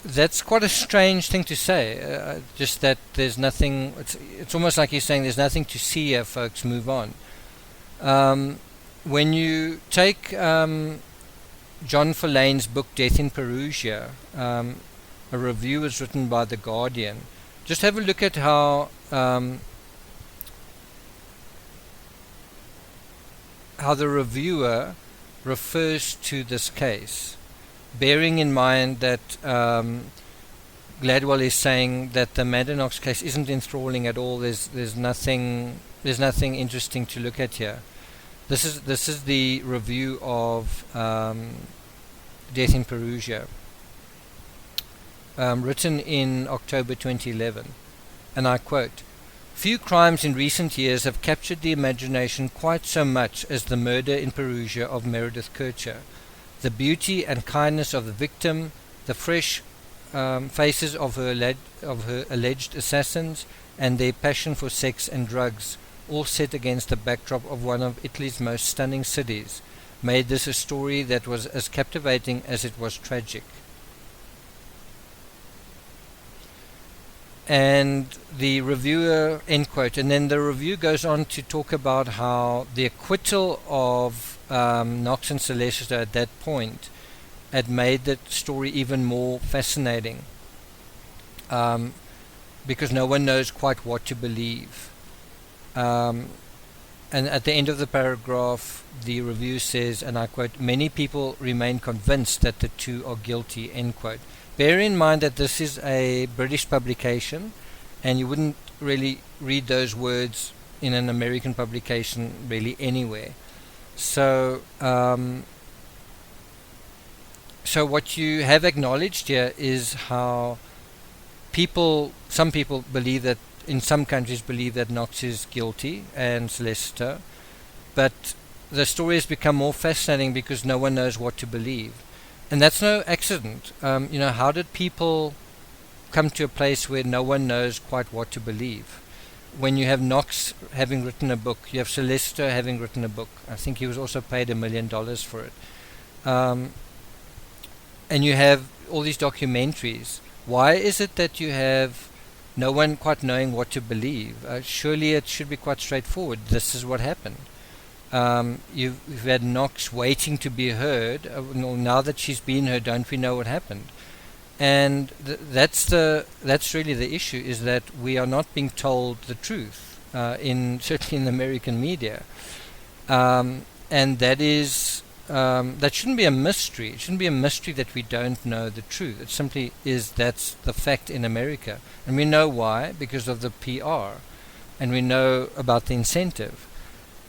That's quite a strange thing to say. Just that there's nothing. It's almost like he's saying there's nothing to see here, folks. Move on. When you take John Verlaine's book Death in Perugia, a review was written by The Guardian. Just have a look at how the reviewer refers to this case, bearing in mind that Gladwell is saying that the Amanda Knox case isn't enthralling at all. There's nothing interesting to look at here. This is the review of Death in Perugia, written in October 2011, and I quote: "Few crimes in recent years have captured the imagination quite so much as the murder in Perugia of Meredith Kercher. The beauty and kindness of the victim, the fresh faces of her alleged assassins, and their passion for sex and drugs, all set against the backdrop of one of Italy's most stunning cities, made this a story that was as captivating as it was tragic." And the reviewer, end quote, and then the review goes on to talk about how the acquittal of Knox and Sollecito at that point had made the story even more fascinating, because no one knows quite what to believe. And at the end of the paragraph, the review says, and I quote, "Many people remain convinced that the two are guilty," end quote. Bear in mind that this is a British publication, and you wouldn't really read those words in an American publication really anywhere. So So what you have acknowledged here is how some people believe that, in some countries believe that Knox is guilty and Sollecito, but the story has become more fascinating because no one knows what to believe. And that's no accident. How did people come to a place where no one knows quite what to believe? When you have Knox having written a book, you have Sollecito having written a book. I think he was also paid $1 million for it. And you have all these documentaries. Why is it that you have no one quite knowing what to believe? Surely it should be quite straightforward. This is what happened. You've had Knox waiting to be heard. Now that she's been heard, don't we know what happened? And that's really the issue, is that we are not being told the truth, certainly in the American media, and that is that shouldn't be a mystery. It shouldn't be a mystery that we don't know the truth. It simply is. That's the fact in America, and we know why, because of the PR, and we know about the incentive.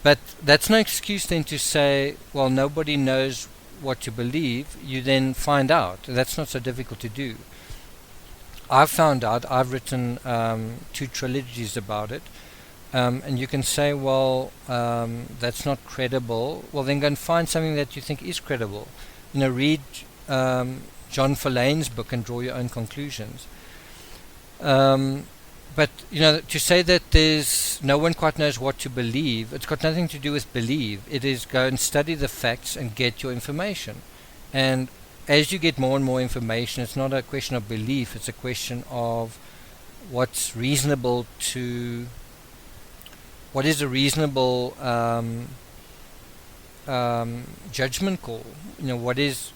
But that's no excuse then to say, well, nobody knows what to believe. You then find out. That's not so difficult to do. I've found out. I've written 2 trilogies about it. And you can say, well, that's not credible. Well, then go and find something that you think is credible. Read John Verlaine's book and draw your own conclusions. But, to say that there's no one quite knows what to believe, it's got nothing to do with believe. It is go and study the facts and get your information. And as you get more and more information, it's not a question of belief, it's a question of what is a reasonable judgment call. What is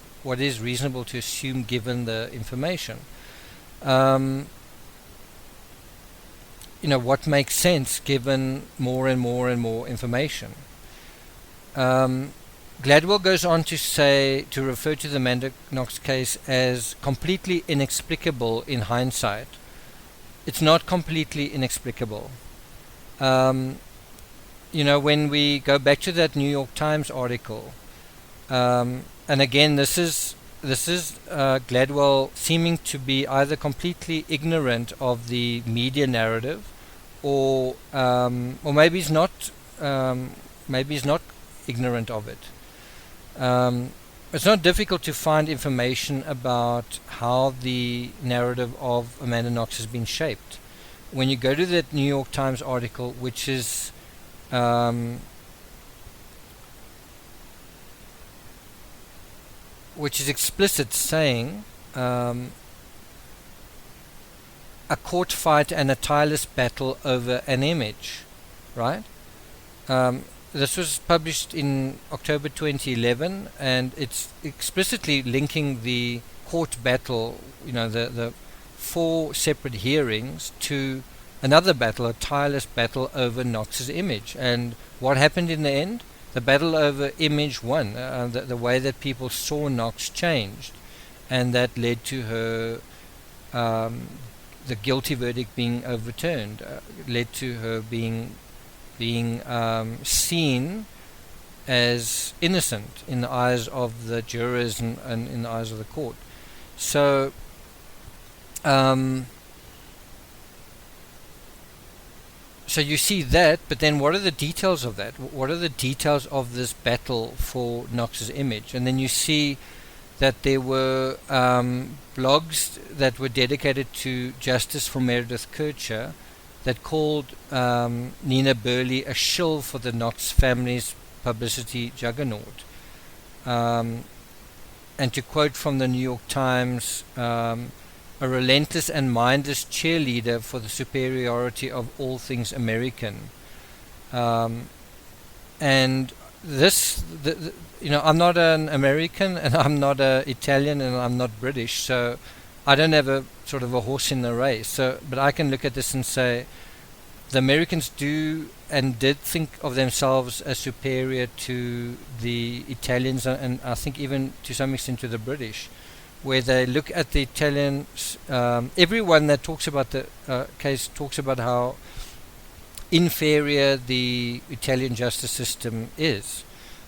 reasonable to assume given the information. What makes sense given more and more and more information. Gladwell goes on to refer to the Amanda Knox case as completely inexplicable in hindsight. It's not completely inexplicable. When we go back to that New York Times article, and again, this is Gladwell seeming to be either completely ignorant of the media narrative, or maybe he's not ignorant of it. It's not difficult to find information about how the narrative of Amanda Knox has been shaped. When you go to that New York Times article, which is explicit, saying a court fight and a tireless battle over an image, right? This was published in October 2011, and it's explicitly linking the court battle, the 4 separate hearings, to another battle, a tireless battle over Knox's image. And what happened in the end? The battle over image won. The way that people saw Knox changed, and that led to her the guilty verdict being overturned, led to her being seen as innocent in the eyes of the jurors and in the eyes of the court. So so you see that, but then what are the details of that? What are the details of this battle for Knox's image? And then you see that there were blogs that were dedicated to justice for Meredith Kercher that called Nina Burley a shill for the Knox family's publicity juggernaut. And to quote from the New York Times, a relentless and mindless cheerleader for the superiority of all things American. And this, I'm not an American, and I'm not an Italian, and I'm not British, so I don't have a sort of a horse in the race. But I can look at this and say, the Americans do and did think of themselves as superior to the Italians, and I think even to some extent to the British, where they look at the Italians. Everyone that talks about the case talks about how inferior the Italian justice system is.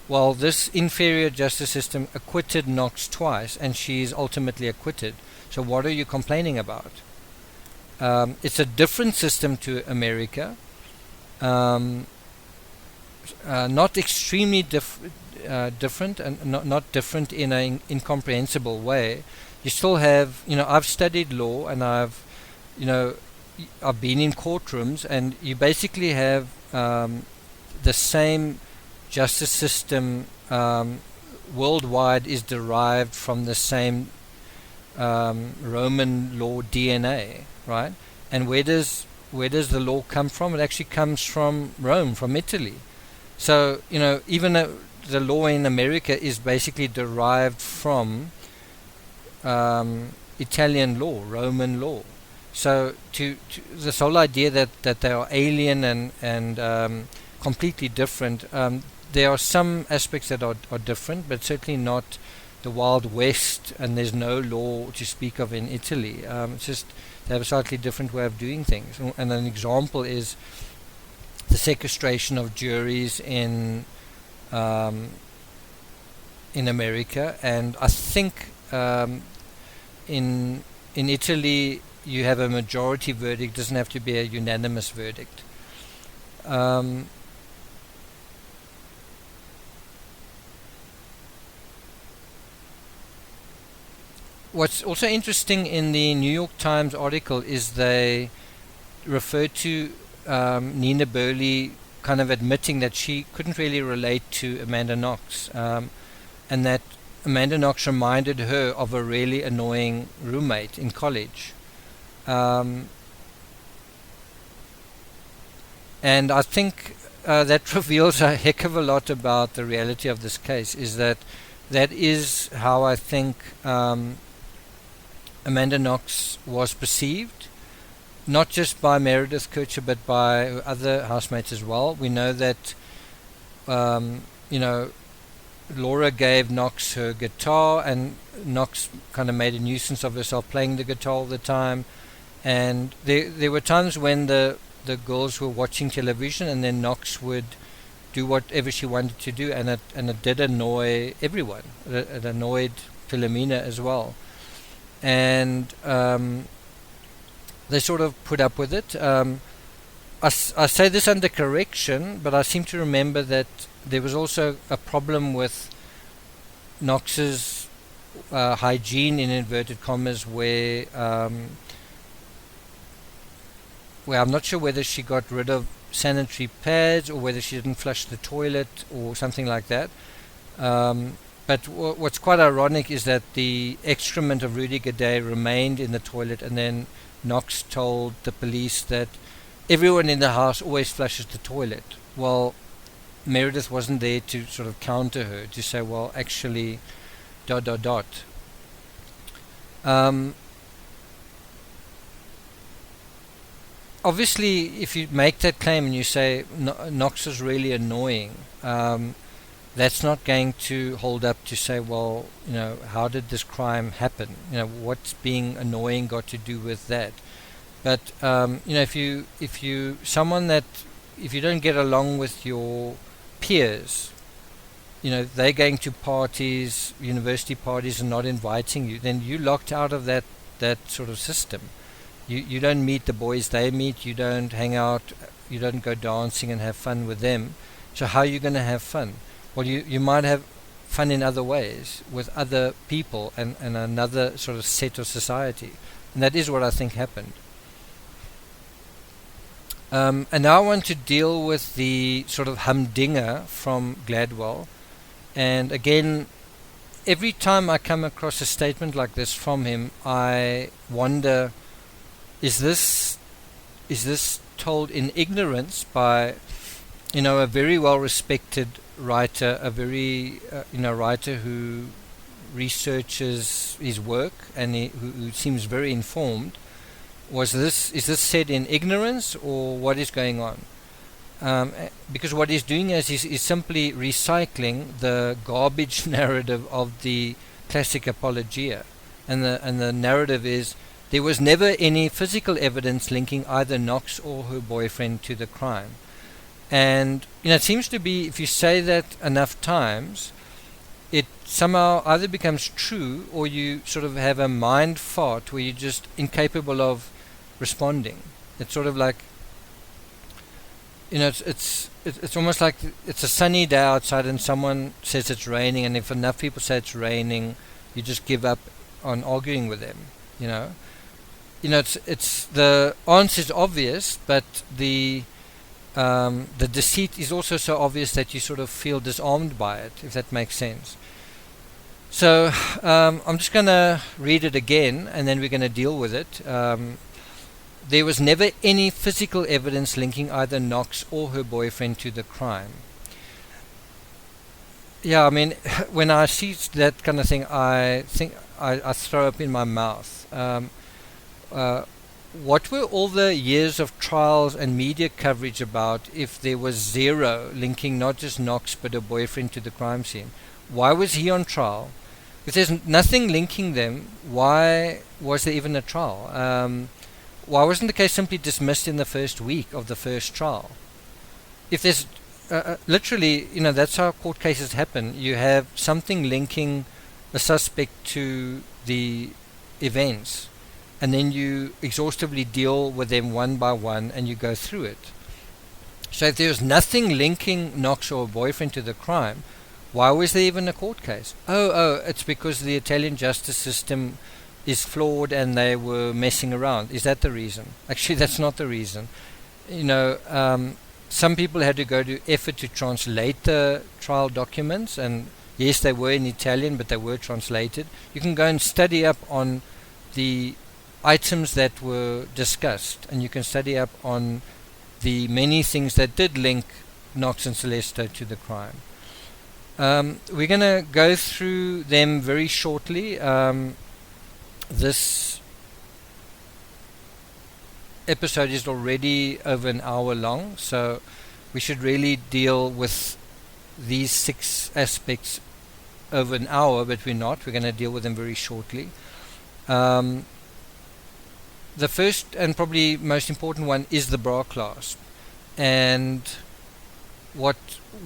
well, this inferior justice system acquitted Knox twice, and she's ultimately acquitted. So what are you complaining about? It's a different system to America, not extremely different, and not different in an incomprehensible way. You still have, I've studied law, and I've been in courtrooms, and you basically have the same justice system worldwide is derived from the same Roman law DNA, right? And where does the law come from? It actually comes from Rome, from Italy. So even the law in America is basically derived from Italian law, Roman law. So to this whole idea that they are alien and completely different, there are some aspects that are different, but certainly not the Wild West, and there's no law to speak of in Italy. It's just they have a slightly different way of doing things. And an example is the sequestration of juries in America, and I think in Italy you have a majority verdict. It doesn't have to be a unanimous verdict. What's also interesting in the New York Times article is they refer to Nina Burley kind of admitting that she couldn't really relate to Amanda Knox, and that Amanda Knox reminded her of a really annoying roommate in college. And I think that reveals a heck of a lot about the reality of this case, is that is how I think Amanda Knox was perceived, not just by Meredith Kircher but by other housemates as well. We know that Laura gave Knox her guitar, and Knox kind of made a nuisance of herself playing the guitar all the time, and there were times when the girls were watching television and then Knox would do whatever she wanted to do, and it did annoy everyone. It annoyed Philomena as well. And they sort of put up with it. I say this under correction, but I seem to remember that there was also a problem with Knox's hygiene, in inverted commas, where I'm not sure whether she got rid of sanitary pads or whether she didn't flush the toilet or something like that. But what's quite ironic is that the excrement of Rudy Gaudet remained in the toilet, and then Knox told the police that everyone in the house always flushes the toilet. Well, Meredith wasn't there to sort of counter her, to say, well, actually, ... Obviously, if you make that claim and you say Knox is really annoying, that's not going to hold up to say, well, how did this crime happen? What's being annoying got to do with that? But if you don't get along with your peers, they're going to parties, university parties, and not inviting you, then you're locked out of that sort of system. You don't meet the boys they meet, you don't hang out, you don't go dancing and have fun with them. So how are you going to have fun? Well, you might have fun in other ways with other people and another sort of set of society. And that is what I think happened. And now I want to deal with the sort of humdinger from Gladwell. And again, every time I come across a statement like this from him, I wonder, is this told in ignorance by a very well respected writer, a very writer who researches his work and who seems very informed? Is this said in ignorance, or what is going on? Because what he's doing is he's simply recycling the garbage narrative of the classic apologia, and the narrative is there was never any physical evidence linking either Knox or her boyfriend to the crime. And it seems to be, if you say that enough times, it somehow either becomes true, or you sort of have a mind fart where you're just incapable of responding. It's sort of like, it's almost like it's a sunny day outside and someone says it's raining, and if enough people say it's raining, you just give up on arguing with them. It's the answer is obvious, but the deceit is also so obvious that you sort of feel disarmed by it, if that makes sense. So I'm just going to read it again, and then we're going to deal with it. There was never any physical evidence linking either Knox or her boyfriend to the crime. Yeah, I mean, when I see that kind of thing, I think I throw up in my mouth. What were all the years of trials and media coverage about if there was zero linking not just Knox but her boyfriend to the crime scene? Why was he on trial? If there's nothing linking them, why was there even a trial? Why wasn't the case simply dismissed in the first week of the first trial? If there's literally, that's how court cases happen. You have something linking a suspect to the events, and then you exhaustively deal with them one by one, and you go through it. So if there's nothing linking Knox or her boyfriend to the crime, why was there even a court case? Oh, it's because the Italian justice system is flawed and they were messing around. Is that the reason? Actually, that's not the reason. Some people had to go to effort to translate the trial documents, and yes, they were in Italian, but they were translated. You can go and study up on the items that were discussed, and you can study up on the many things that did link Knox and Sollecito to the crime. We're going to go through them very shortly. This episode is already over an hour long, so we should really deal with these 6 aspects over an hour, but we're not. We're going to deal with them very shortly. The first and probably most important one is the Bra Clasp, and what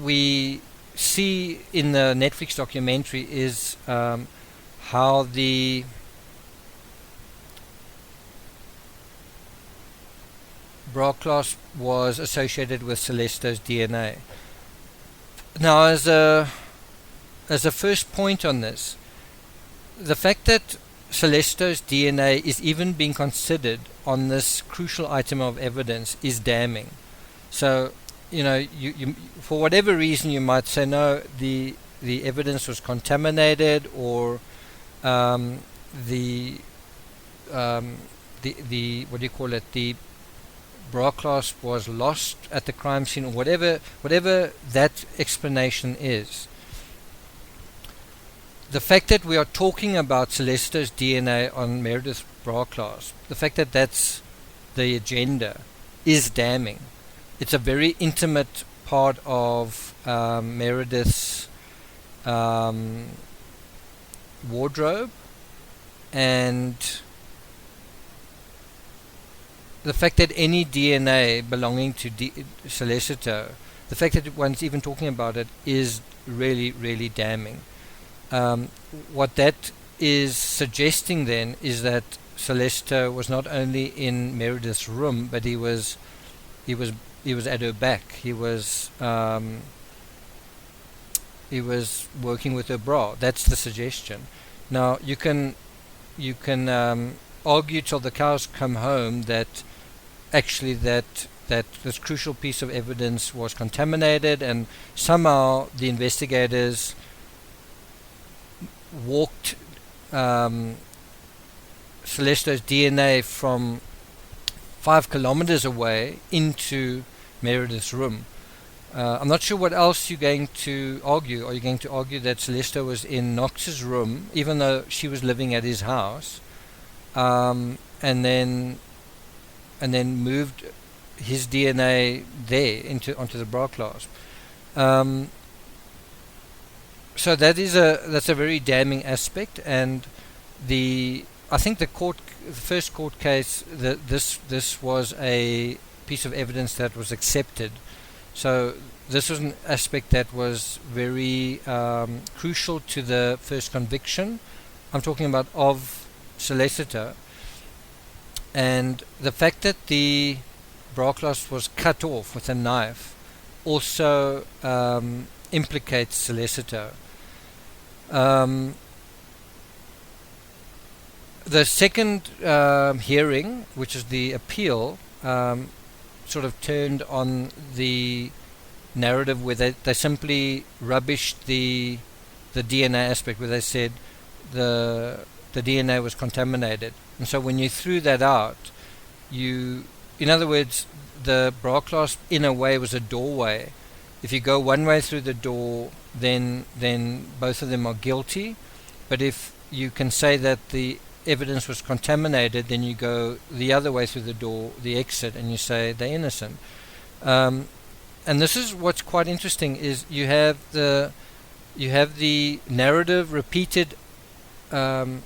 we see in the Netflix documentary is how the Bra Clasp was associated with Sollecito's DNA. Now, as a first point on this, the fact that Sollecito's DNA is even being considered on this crucial item of evidence is damning. So, you for whatever reason you might say no, the evidence was contaminated, or the what do you call it, the Bra Clasp was lost at the crime scene, or whatever that explanation is. The fact that we are talking about Sollecito's DNA on Meredith's Bra Clasp, the fact that that's the agenda, is damning. It's a very intimate part of Meredith's wardrobe, and the fact that any DNA belonging to Sollecito, the fact that one's even talking about it, is really, really damning. What that is suggesting then is that Sollecito was not only in Meredith's room, but he was at her back. He was working with her bra. That's the suggestion. Now you can argue till the cows come home that actually that this crucial piece of evidence was contaminated, and somehow the investigators walked Sollecito's DNA from 5 kilometers away into Meredith's room. I'm not sure what else you're going to argue. Are you going to argue that Sollecito was in Knox's room, even though she was living at his house, and then moved his DNA there onto the Bra Clasp? So that's a very damning aspect, and I think the first court case, this was a piece of evidence that was accepted. So this was an aspect that was very crucial to the first conviction. I'm talking about of Sollecito. And the fact that the bra clasp was cut off with a knife also implicates Sollecito. The second hearing, which is the appeal, sort of turned on the narrative where they simply rubbished the DNA aspect, where they said the DNA was contaminated. And so when you threw that out, in other words, the bra clasp in a way was a doorway. If you go one way through the door, then both of them are guilty. But if you can say that the evidence was contaminated, then you go the other way through the door, the exit, and you say they're innocent. And this is what's quite interesting, is you have the narrative repeated ad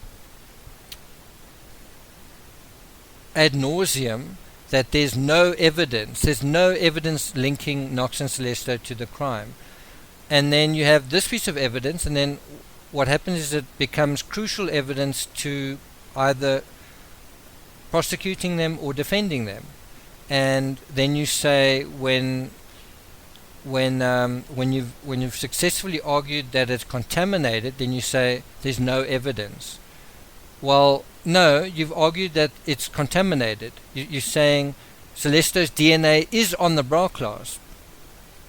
nauseum that there's no evidence linking Knox and Sollecito to the crime. And then you have this piece of evidence, and then what happens is it becomes crucial evidence to either prosecuting them or defending them. And then you say when you've successfully argued that it's contaminated, then you say there's no evidence. Well, no, you've argued that it's contaminated. You're saying Sollecito's DNA is on the bra clasp,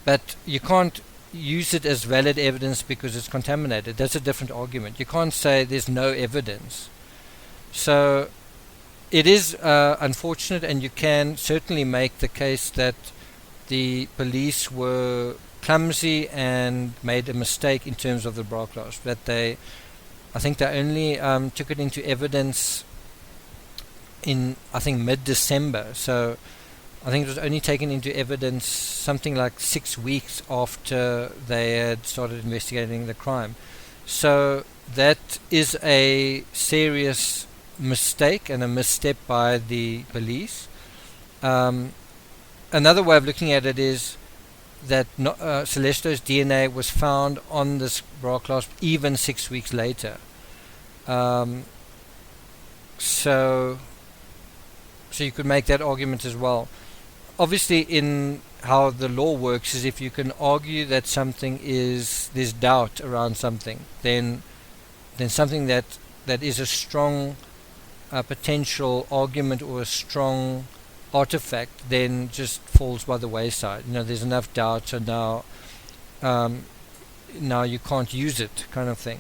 but you can't use it as valid evidence because it's contaminated. That's a different argument. You can't say there's no evidence. So it is unfortunate, and you can certainly make the case that the police were clumsy and made a mistake in terms of the bra clasp. That I think they only took it into evidence in, I think, mid-December. So I think it was only taken into evidence something like 6 weeks after they had started investigating the crime. So that is a serious mistake and a misstep by the police. Another way of looking at it is that Sollecito's DNA was found on this bra clasp even 6 weeks later. So you could make that argument as well. Obviously, in how the law works, is if you can argue that there's doubt around something, then something that is a strong potential argument or a strong artifact then just falls by the wayside. There's enough doubt, so now you can't use it, kind of thing.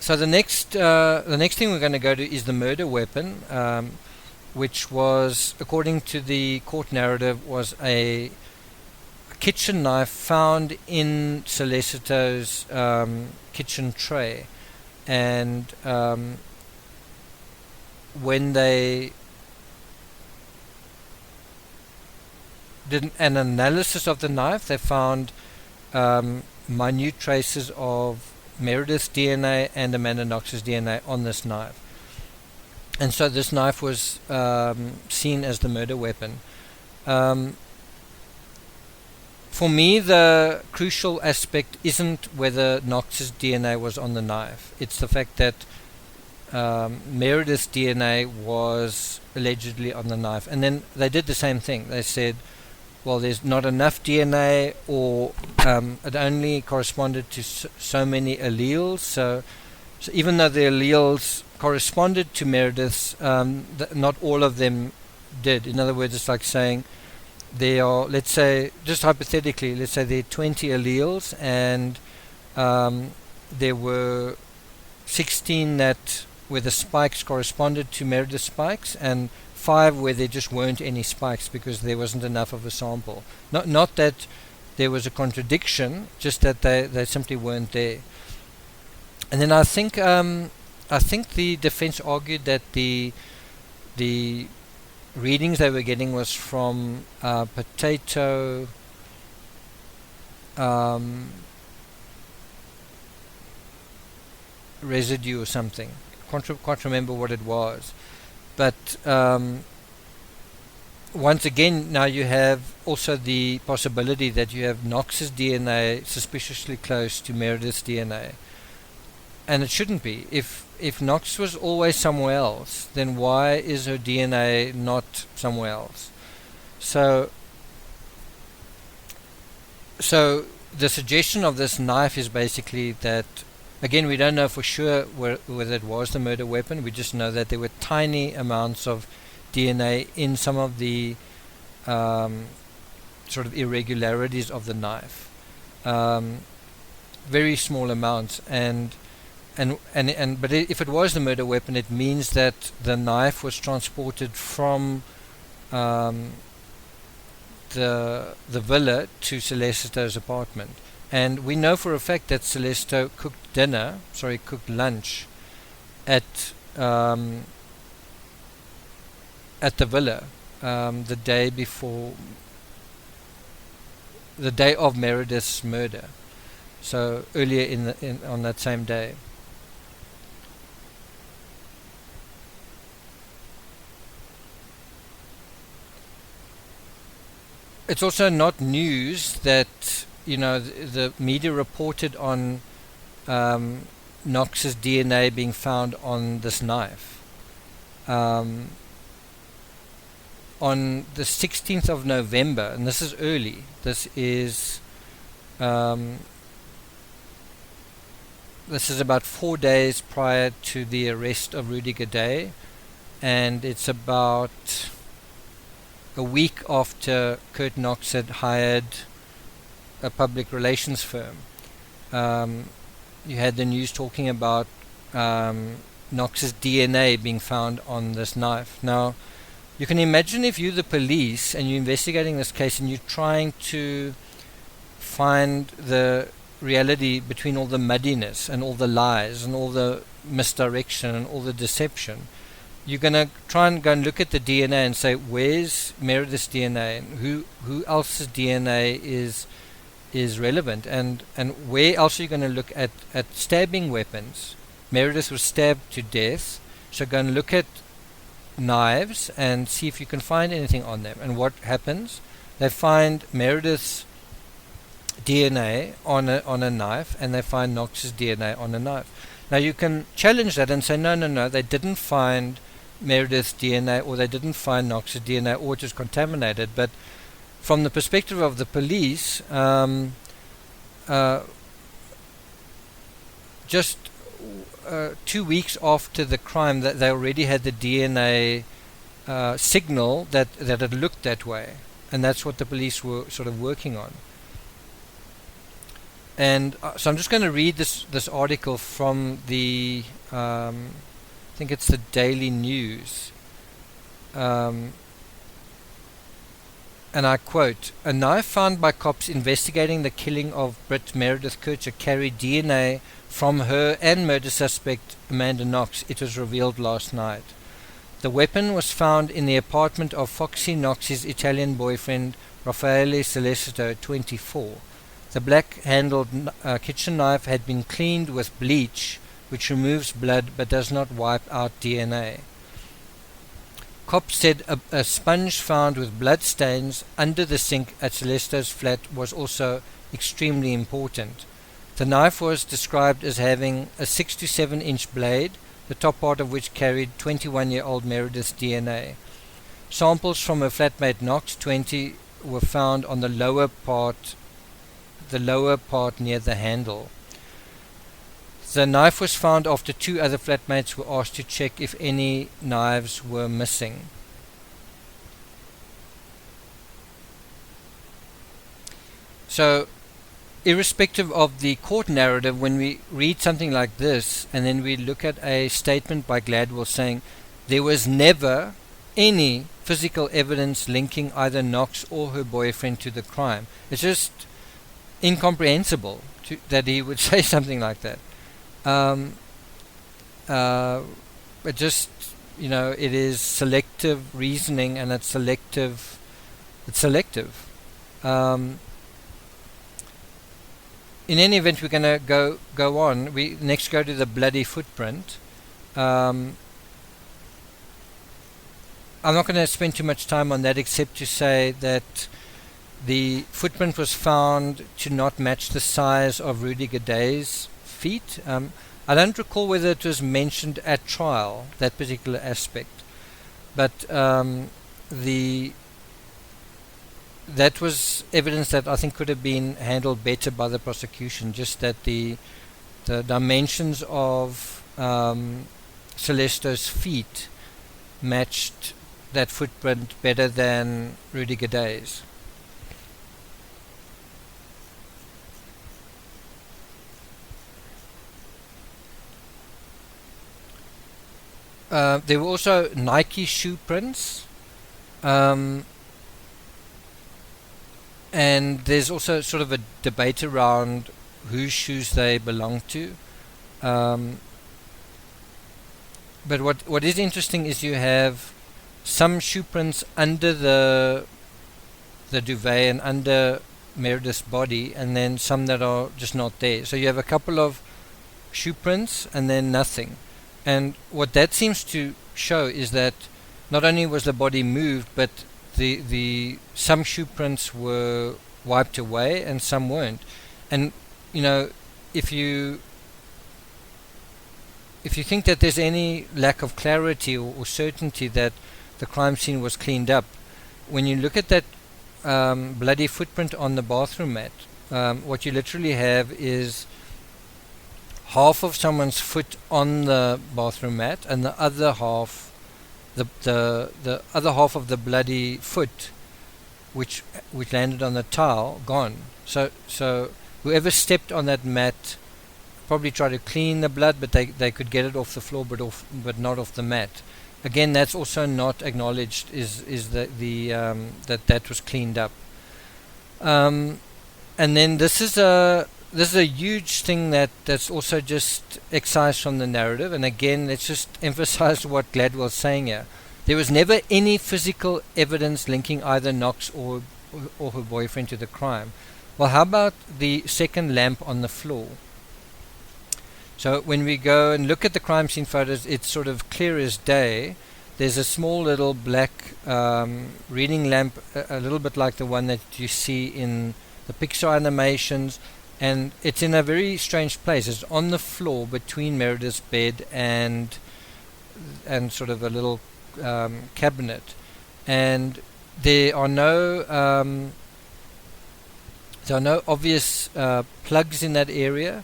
So the next thing we're going to go to is the murder weapon, which was, according to the court narrative, was a kitchen knife found in Sollecito's kitchen tray. And when they did an analysis of the knife, they found minute traces of Meredith's DNA and Amanda Knox's DNA on this knife. And so this knife was seen as the murder weapon. For me, the crucial aspect isn't whether Knox's DNA was on the knife. It's the fact that Meredith's DNA was allegedly on the knife. And then they did the same thing. They said, well, there's not enough DNA, or it only corresponded to so many alleles. So even though the alleles corresponded to Meredith's, not all of them did. In other words, it's like saying there are, let's say, just hypothetically, let's say there are 20 alleles, and there were 16 where the spikes corresponded to Meredith's spikes, and 5 where there just weren't any spikes because there wasn't enough of a sample. Not that there was a contradiction, just that they simply weren't there. And then I think the defense argued that the readings they were getting was from potato residue or something. Can't remember what it was, but once again, now you have also the possibility that you have Knox's DNA suspiciously close to Meredith's DNA. And it shouldn't be. If Knox was always somewhere else, then why is her DNA not somewhere else? So the suggestion of this knife is basically that, again, we don't know for sure whether it was the murder weapon. We just know that there were tiny amounts of DNA in some of the sort of irregularities of the knife. Very small amounts, but if it was the murder weapon, it means that the knife was transported from the villa to Sollecito's apartment. And we know for a fact that Sollecito cooked lunch at the villa the day of Meredith's murder. So earlier on that same day. It's also not news that, the media reported on Knox's DNA being found on this knife. On the 16th of November, and this is early, this is about 4 days prior to the arrest of Rudiger Day, and it's about a week after Kurt Knox had hired a public relations firm. You had the news talking about Knox's DNA being found on this knife. Now, you can imagine if you're the police and you're investigating this case and you're trying to find the reality between all the muddiness and all the lies and all the misdirection and all the deception. You're going to try and go and look at the DNA and say, where's Meredith's DNA, and who else's DNA is relevant, and where else are you going to look at stabbing weapons? Meredith was stabbed to death, so go and look at knives and see if you can find anything on them. And what happens? They find Meredith's DNA on a knife, and they find Knox's DNA on a knife. Now you can challenge that and say, no, they didn't find Meredith's DNA, or they didn't find Knox's DNA, or it was contaminated. But from the perspective of the police, just 2 weeks after the crime, that they already had the DNA signal that it looked that way, and that's what the police were sort of working on. And so I'm just going to read this article from the I think it's the Daily News, and I quote, "A knife found by cops investigating the killing of Brit Meredith Kircher carried DNA from her and murder suspect Amanda Knox. It was revealed last night. The weapon was found in the apartment of Foxy Knox's Italian boyfriend Raffaele Sollecito, 24. The black-handled kitchen knife had been cleaned with bleach, which removes blood but does not wipe out DNA. Cops said a sponge found with blood stains under the sink at Sollecito's flat was also extremely important. The knife was described as having a 6 to 7 inch blade, the top part of which carried 21-year-old Meredith's DNA. Samples from her flatmate Knox, 20, were found on the lower part near the handle. The knife was found after 2 other flatmates were asked to check if any knives were missing." So, irrespective of the court narrative, when we read something like this and then we look at a statement by Gladwell saying there was never any physical evidence linking either Knox or her boyfriend to the crime, it's just incomprehensible that he would say something like that. But just, it is selective reasoning, and it's selective. In any event, we're going to go on. We next go to the bloody footprint. I'm not going to spend too much time on that, except to say that the footprint was found to not match the size of Rudy Gaday's feet. I don't recall whether it was mentioned at trial, that particular aspect, but that was evidence that I think could have been handled better by the prosecution, just that the dimensions of Sollecito's feet matched that footprint better than Rudy Gaday's. There were also Nike shoe prints, and there's also sort of a debate around whose shoes they belong to. But what is interesting is you have some shoe prints under the duvet and under Meredith's body, and then some that are just not there. So you have a couple of shoe prints and then nothing. And what that seems to show is that not only was the body moved, but the some shoe prints were wiped away and some weren't. And you know, if you think that there's any lack of clarity or certainty that the crime scene was cleaned up, when you look at that bloody footprint on the bathroom mat, what you literally have is half of someone's foot on the bathroom mat, and the other half, the other half of the bloody foot, which landed on the towel, gone. So whoever stepped on that mat probably tried to clean the blood, but they could get it off the floor, but not off the mat. Again, that's also not acknowledged. Is that was cleaned up. And then this is a huge thing that's also just excised from the narrative. And again, let's just emphasize what Gladwell's saying here. There was never any physical evidence linking either Knox or her boyfriend to the crime. Well, how about the second lamp on the floor? So when we go and look at the crime scene photos, it's sort of clear as day. There's a small little black reading lamp, a little bit like the one that you see in the Pixar animations, and it's in a very strange place. It's on the floor between Meredith's bed and sort of a little cabinet, and there are no obvious plugs in that area.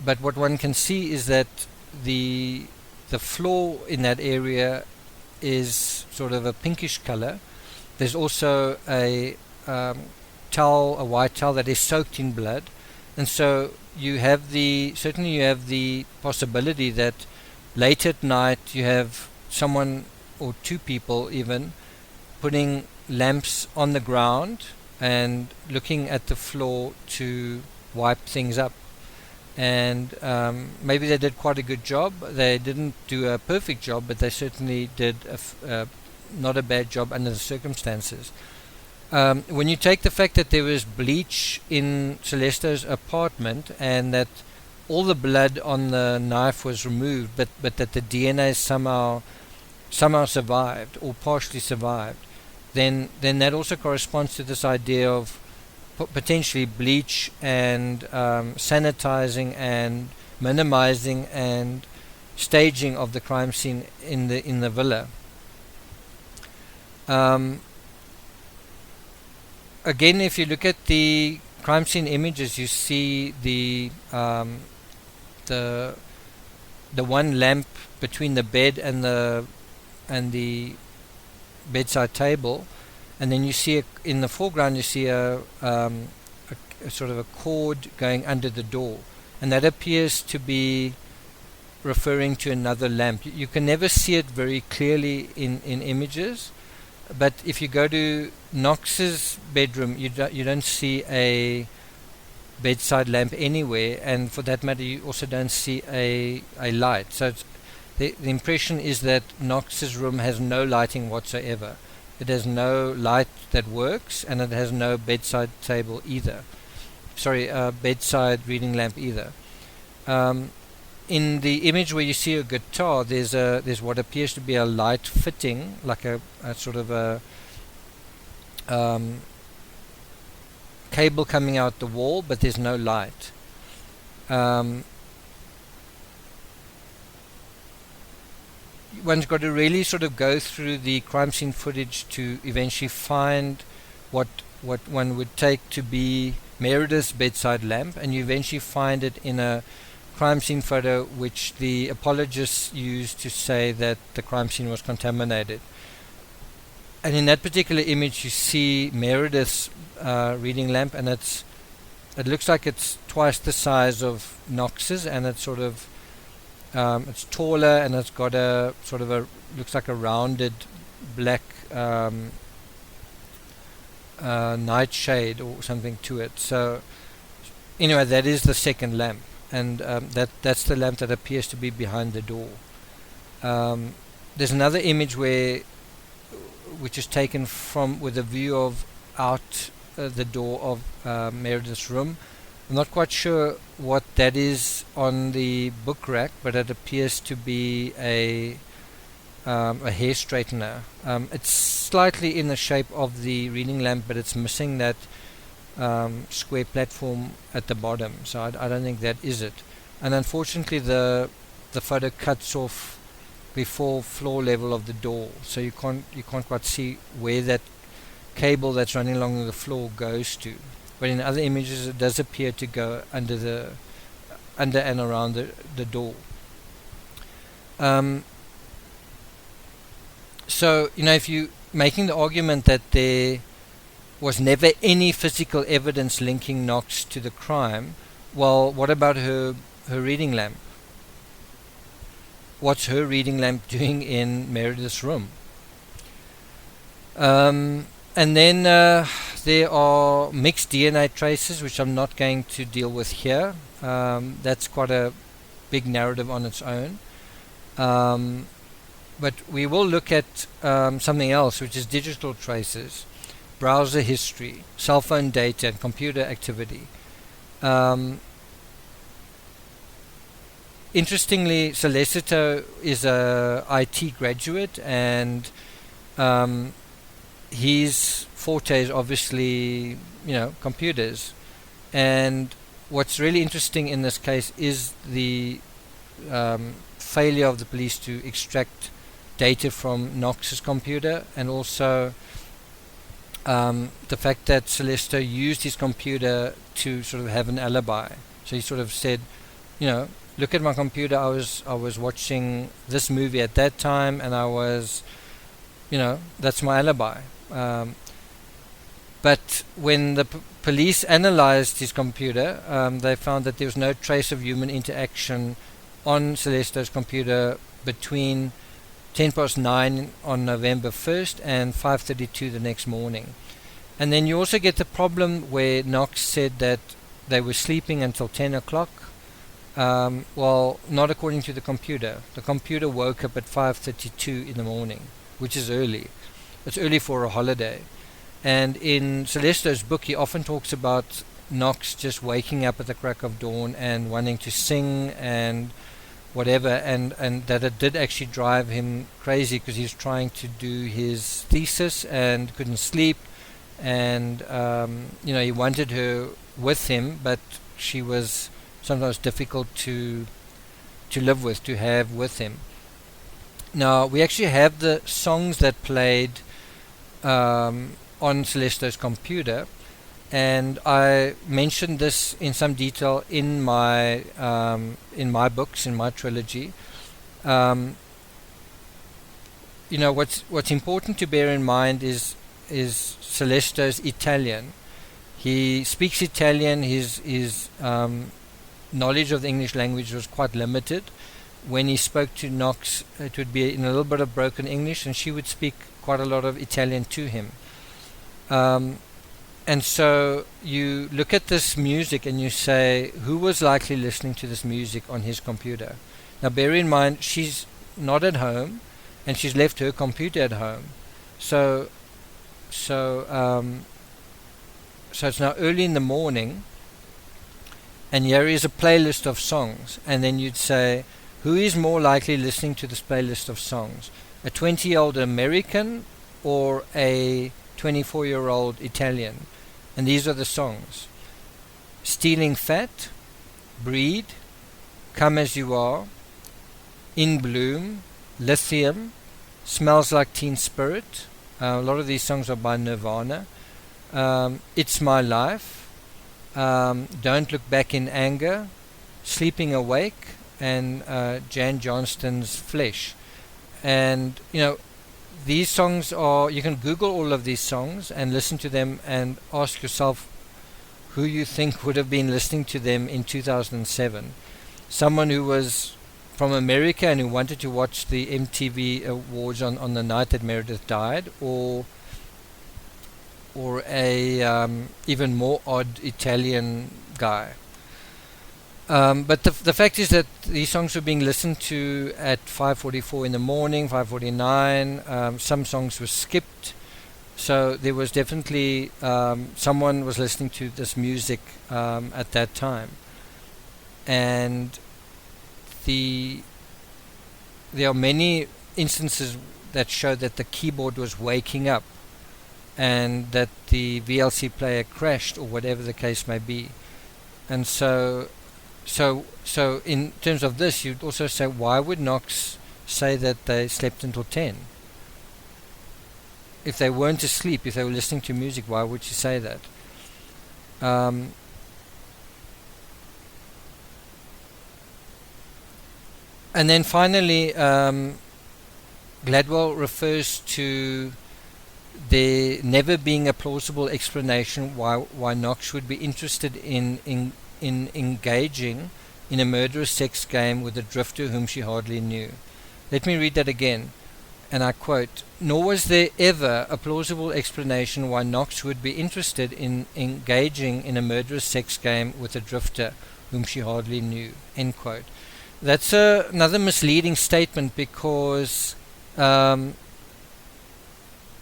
But what one can see is that the floor in that area is sort of a pinkish color. There's also a white towel that is soaked in blood, and so you have the possibility that late at night you have someone or two people even putting lamps on the ground and looking at the floor to wipe things up. And maybe they did quite a good job. They didn't do a perfect job, but they certainly did not a bad job under the circumstances. When you take the fact that there was bleach in Sollecito's apartment and that all the blood on the knife was removed, but that the DNA somehow survived or partially survived, then that also corresponds to this idea of potentially bleach and sanitizing and minimizing and staging of the crime scene in the villa. Again, if you look at the crime scene images, you see the one lamp between the bed and the bedside table. And then you see in the foreground, you see a sort of a cord going under the door, and that appears to be referring to another lamp. You can never see it very clearly in images, but if you go to Knox's bedroom, you don't see a bedside lamp anywhere, and for that matter, you also don't see a light. So the impression is that Knox's room has no lighting whatsoever. It has no light that works, and it has no bedside table either. Sorry, bedside reading lamp either. in the image where you see a guitar, there's what appears to be a light fitting, like a sort of a cable coming out the wall, but there's no light. One's got to really sort of go through the crime scene footage to eventually find what one would take to be Meredith's bedside lamp, and you eventually find it in a crime scene photo which the apologists used to say that the crime scene was contaminated. And in that particular image you see Meredith's reading lamp, and it looks like it's twice the size of Knox's, and it's sort of it's taller, and it's got a sort of looks like a rounded black nightshade or something to it. So anyway, that is the second lamp, and that's the lamp that appears to be behind the door. There's another image which is taken with a view of out the door of Meredith's room. I'm not quite sure what that is on the book rack, but it appears to be a hair straightener. It's slightly in the shape of the reading lamp, but it's missing that square platform at the bottom, so I don't think that is it. And unfortunately the photo cuts off before floor level of the door, so you can't quite see where that cable that's running along the floor goes to. But in other images it does appear to go under and around the door. So, if you're making the argument that there was never any physical evidence linking Knox to the crime, well, what about her reading lamp? What's her reading lamp doing in Meredith's room? And then there are mixed DNA traces, which I'm not going to deal with here. That's quite a big narrative on its own. But we will look at something else, which is digital traces, browser history, cell phone data, and computer activity. Interestingly, Sollecito is a IT graduate, and his forte is obviously, computers. And what's really interesting in this case is the failure of the police to extract data from Knox's computer, and also the fact that Sollecito used his computer to sort of have an alibi. So he sort of said, look at my computer, I was watching this movie at that time, and I was, that's my alibi. But when the police analyzed his computer, they found that there was no trace of human interaction on Sollecito's computer between 9:10 on November 1st and 5:32 the next morning. And then you also get the problem where Knox said that they were sleeping until 10 o'clock. Well, not according to the computer. The computer woke up at 5:32 in the morning, which is early. It's early for a holiday. And in Sollecito's book, he often talks about Knox just waking up at the crack of dawn and wanting to sing and whatever, and that it did actually drive him crazy because he was trying to do his thesis and couldn't sleep, and he wanted her with him, but she was sometimes difficult to live with, to have with him. Now, we actually have the songs that played on Sollecito's computer, and I mentioned this in some detail in my books, in my trilogy. What's important to bear in mind is Sollecito's Italian. He speaks Italian. His knowledge of the English language was quite limited. When he spoke to Knox, it would be in a little bit of broken English, and she would speak quite a lot of Italian to him. And so you look at this music and you say, who was likely listening to this music on his computer? Now bear in mind, she's not at home, and she's left her computer at home. So it's now early in the morning, and here is a playlist of songs, and then you'd say, who is more likely listening to this playlist of songs? A 20-year-old American or a 24-year-old Italian? And these are the songs: Stealing Fat, Breed, Come As You Are, In Bloom, Lithium, Smells Like Teen Spirit. A lot of these songs are by Nirvana. It's My Life, Don't Look Back in Anger, Sleeping Awake, and Jan Johnston's Flesh. And these songs are, you can Google all of these songs and listen to them and ask yourself who you think would have been listening to them in 2007. Someone who was from America and who wanted to watch the MTV Awards on the night that Meredith died, or a even more odd Italian guy. But the fact is that these songs were being listened to at 5:44 in the morning, 5:49. Some songs were skipped, so there was definitely someone was listening to this music at that time. And there are many instances that show that the keyboard was waking up and that the VLC player crashed, or whatever the case may be. And so in terms of this, you'd also say, why would Knox say that they slept until 10? If they weren't asleep, if they were listening to music, why would she say that? And then finally, Gladwell refers to there never being a plausible explanation why Knox would be interested in engaging in a murderous sex game with a drifter whom she hardly knew. Let me read that again, and I quote, "Nor was there ever a plausible explanation why Knox would be interested in engaging in a murderous sex game with a drifter whom she hardly knew." End quote. That's another misleading statement, because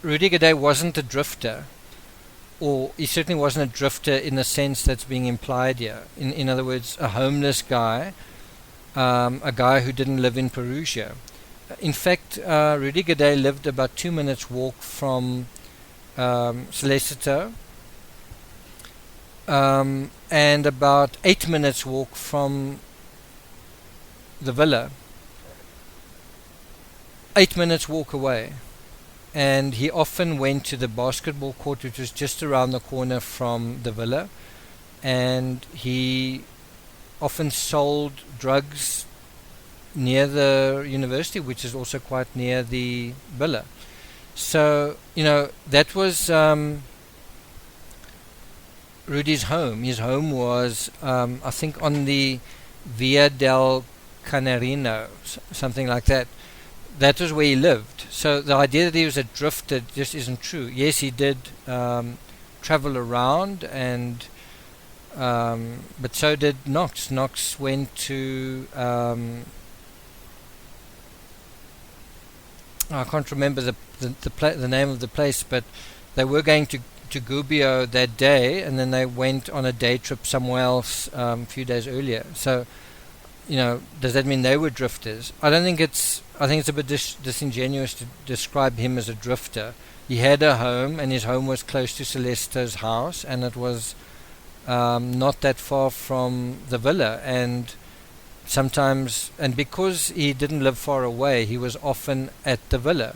Rudy Gaudet wasn't a drifter, or he certainly wasn't a drifter in the sense that's being implied here. In other words, a homeless guy, a guy who didn't live in Perugia. In fact, Rudy Gaudet lived about 2 minutes walk from Sollecito, and about 8 minutes walk from the villa. 8 minutes walk away. And he often went to the basketball court, which was just around the corner from the villa, and he often sold drugs near the university, which is also quite near the villa. So, that was Rudy's home. His home was, I think, on the Via del Canarino, something like that. That was where he lived. So the idea that he was a drifter just isn't true. Yes, he did travel around, and but so did Knox. Knox went to I can't remember the name of the place, but they were going to Gubbio that day, and then they went on a day trip somewhere else a few days earlier. So, does that mean they were drifters? I think it's a bit disingenuous to describe him as a drifter. He had a home, and his home was close to Celeste's house, and it was not that far from the villa. And sometimes, and because he didn't live far away, he was often at the villa,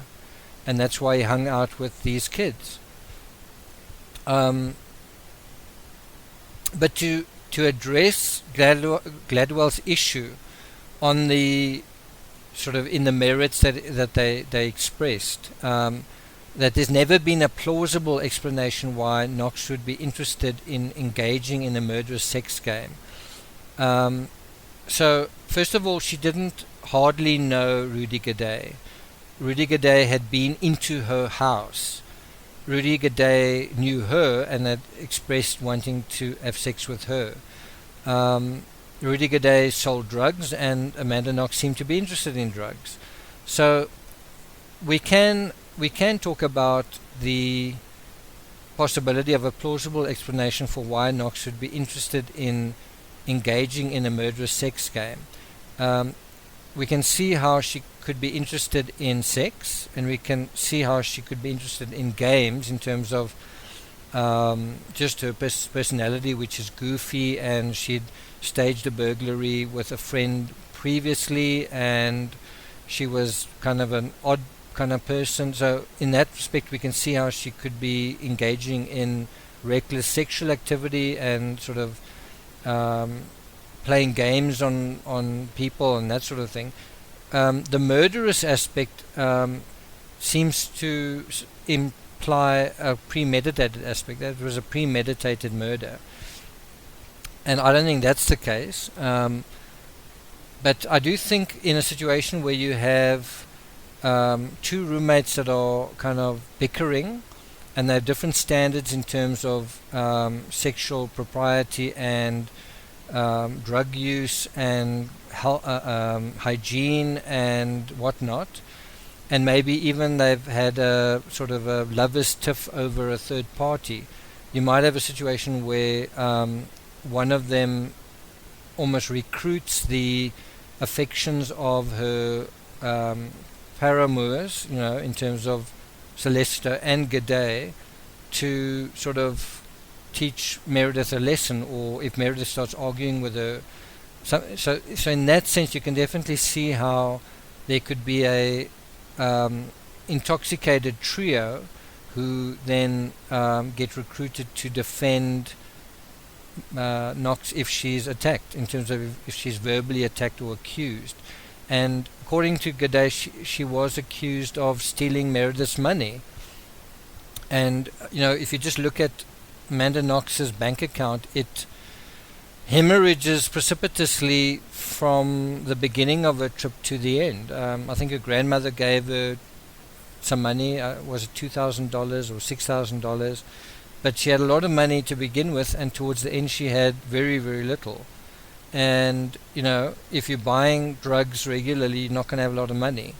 and that's why he hung out with these kids. But to address Gladwell's issue on the sort of in the merits that they expressed, that there's never been a plausible explanation why Knox would be interested in engaging in a murderous sex game. So first of all, she didn't hardly know Rudy Gaudet. Rudy Gaudet had been into her house. Rudy Gaudet knew her and had expressed wanting to have sex with her. Rudy Gaudet sold drugs, and Amanda Knox seemed to be interested in drugs. So we can talk about the possibility of a plausible explanation for why Knox would be interested in engaging in a murderous sex game. We can see how she could be interested in sex, and we can see how she could be interested in games in terms of just her personality, which is goofy, and she'd staged a burglary with a friend previously, and she was kind of an odd kind of person. So in that respect we can see how she could be engaging in reckless sexual activity and sort of playing games on people and that sort of thing. The murderous aspect seems to imply a premeditated aspect, that it was a premeditated murder, and I don't think that's the case. But I do think in a situation where you have two roommates that are kind of bickering, and they have different standards in terms of sexual propriety and drug use and hygiene and whatnot, and maybe even they've had a sort of a lover's tiff over a third party, you might have a situation where one of them almost recruits the affections of her paramours, in terms of Sollecito and G'day, to sort of teach Meredith a lesson, or if Meredith starts arguing with her. So in that sense, you can definitely see how there could be a intoxicated trio who then get recruited to defend Knox if she's attacked, in terms of if she's verbally attacked or accused. And according to G'day, she was accused of stealing Meredith's money. And if you just look at Amanda Knox's bank account, it hemorrhages precipitously from the beginning of her trip to the end. I think her grandmother gave her some money, was it $2,000 or $6,000? But she had a lot of money to begin with, and towards the end she had very, very little. And, if you're buying drugs regularly, you're not going to have a lot of money.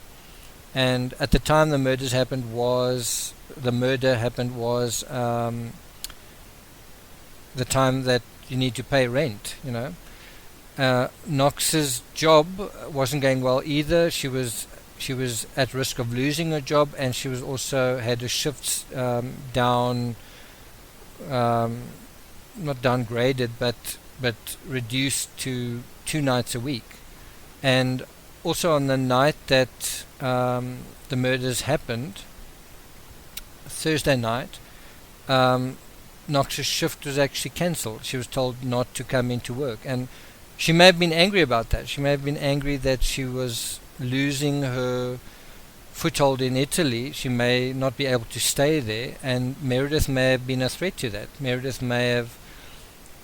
And at the time the murder happened was the time that you need to pay rent, Knox's job wasn't going well either. She was at risk of losing her job, and she was also had her shifts down, not downgraded, but reduced to 2 nights a week. And also on the night that the murders happened, Thursday night, Knox's shift was actually cancelled. She was told not to come into work, and she may have been angry about that. She may have been angry that she was losing her foothold in Italy. She may not be able to stay there, and Meredith may have been a threat to that. Meredith may have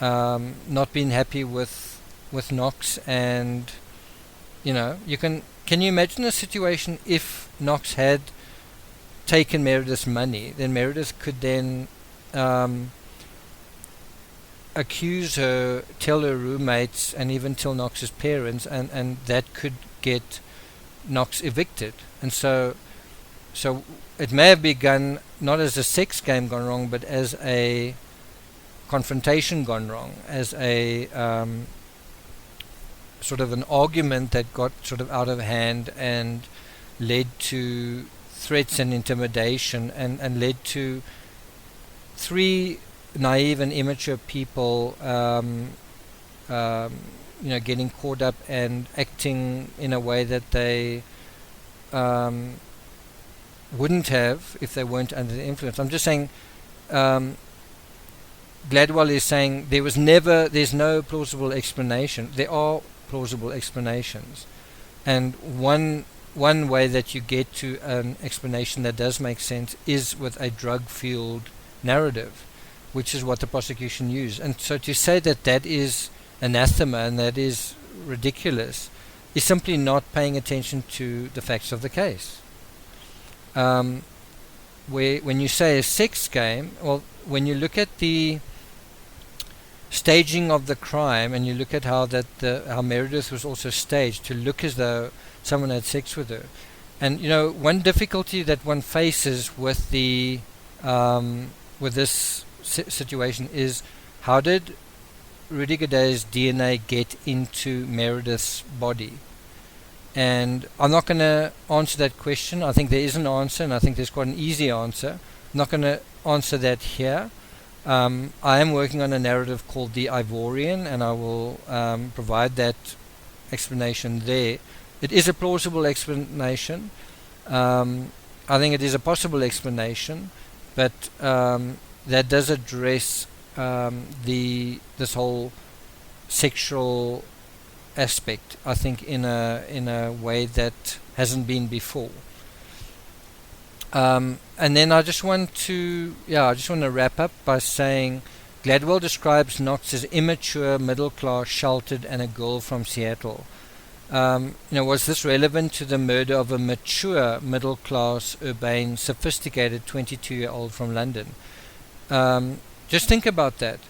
not been happy with Knox, and can you imagine a situation if Knox had taken Meredith's money? Then Meredith could then accuse her, tell her roommates, and even tell Knox's parents, and that could get Knox evicted. And so it may have begun not as a sex game gone wrong, but as a confrontation gone wrong, as a sort of an argument that got sort of out of hand and led to threats and intimidation, and led to 3 naive and immature people getting caught up and acting in a way that they wouldn't have if they weren't under the influence. I'm just saying, Gladwell is saying there's no plausible explanation. There are plausible explanations, and one way that you get to an explanation that does make sense is with a drug-fueled narrative, which is what the prosecution used. And so to say that is anathema and that is ridiculous is simply not paying attention to the facts of the case. When you say a sex game, well, when you look at the staging of the crime, and you look at how Meredith was also staged to look as though someone had sex with her, and one difficulty that one faces with the with this situation is, how did Rudy Gaday's DNA get into Meredith's body? And I'm not going to answer that question. I think there is an answer, and I think there's quite an easy answer. I'm not going to answer that here. I am working on a narrative called The Ivorian, and I will provide that explanation there. It is a plausible explanation. I think it is a possible explanation, but that does address this whole sexual aspect, I think, in a way that hasn't been before. And then I just want to wrap up by saying Gladwell describes Knox as immature, middle class, sheltered, and a girl from Seattle. Was this relevant to the murder of a mature, middle class, urbane, sophisticated 22-year-old from London? Just think about that.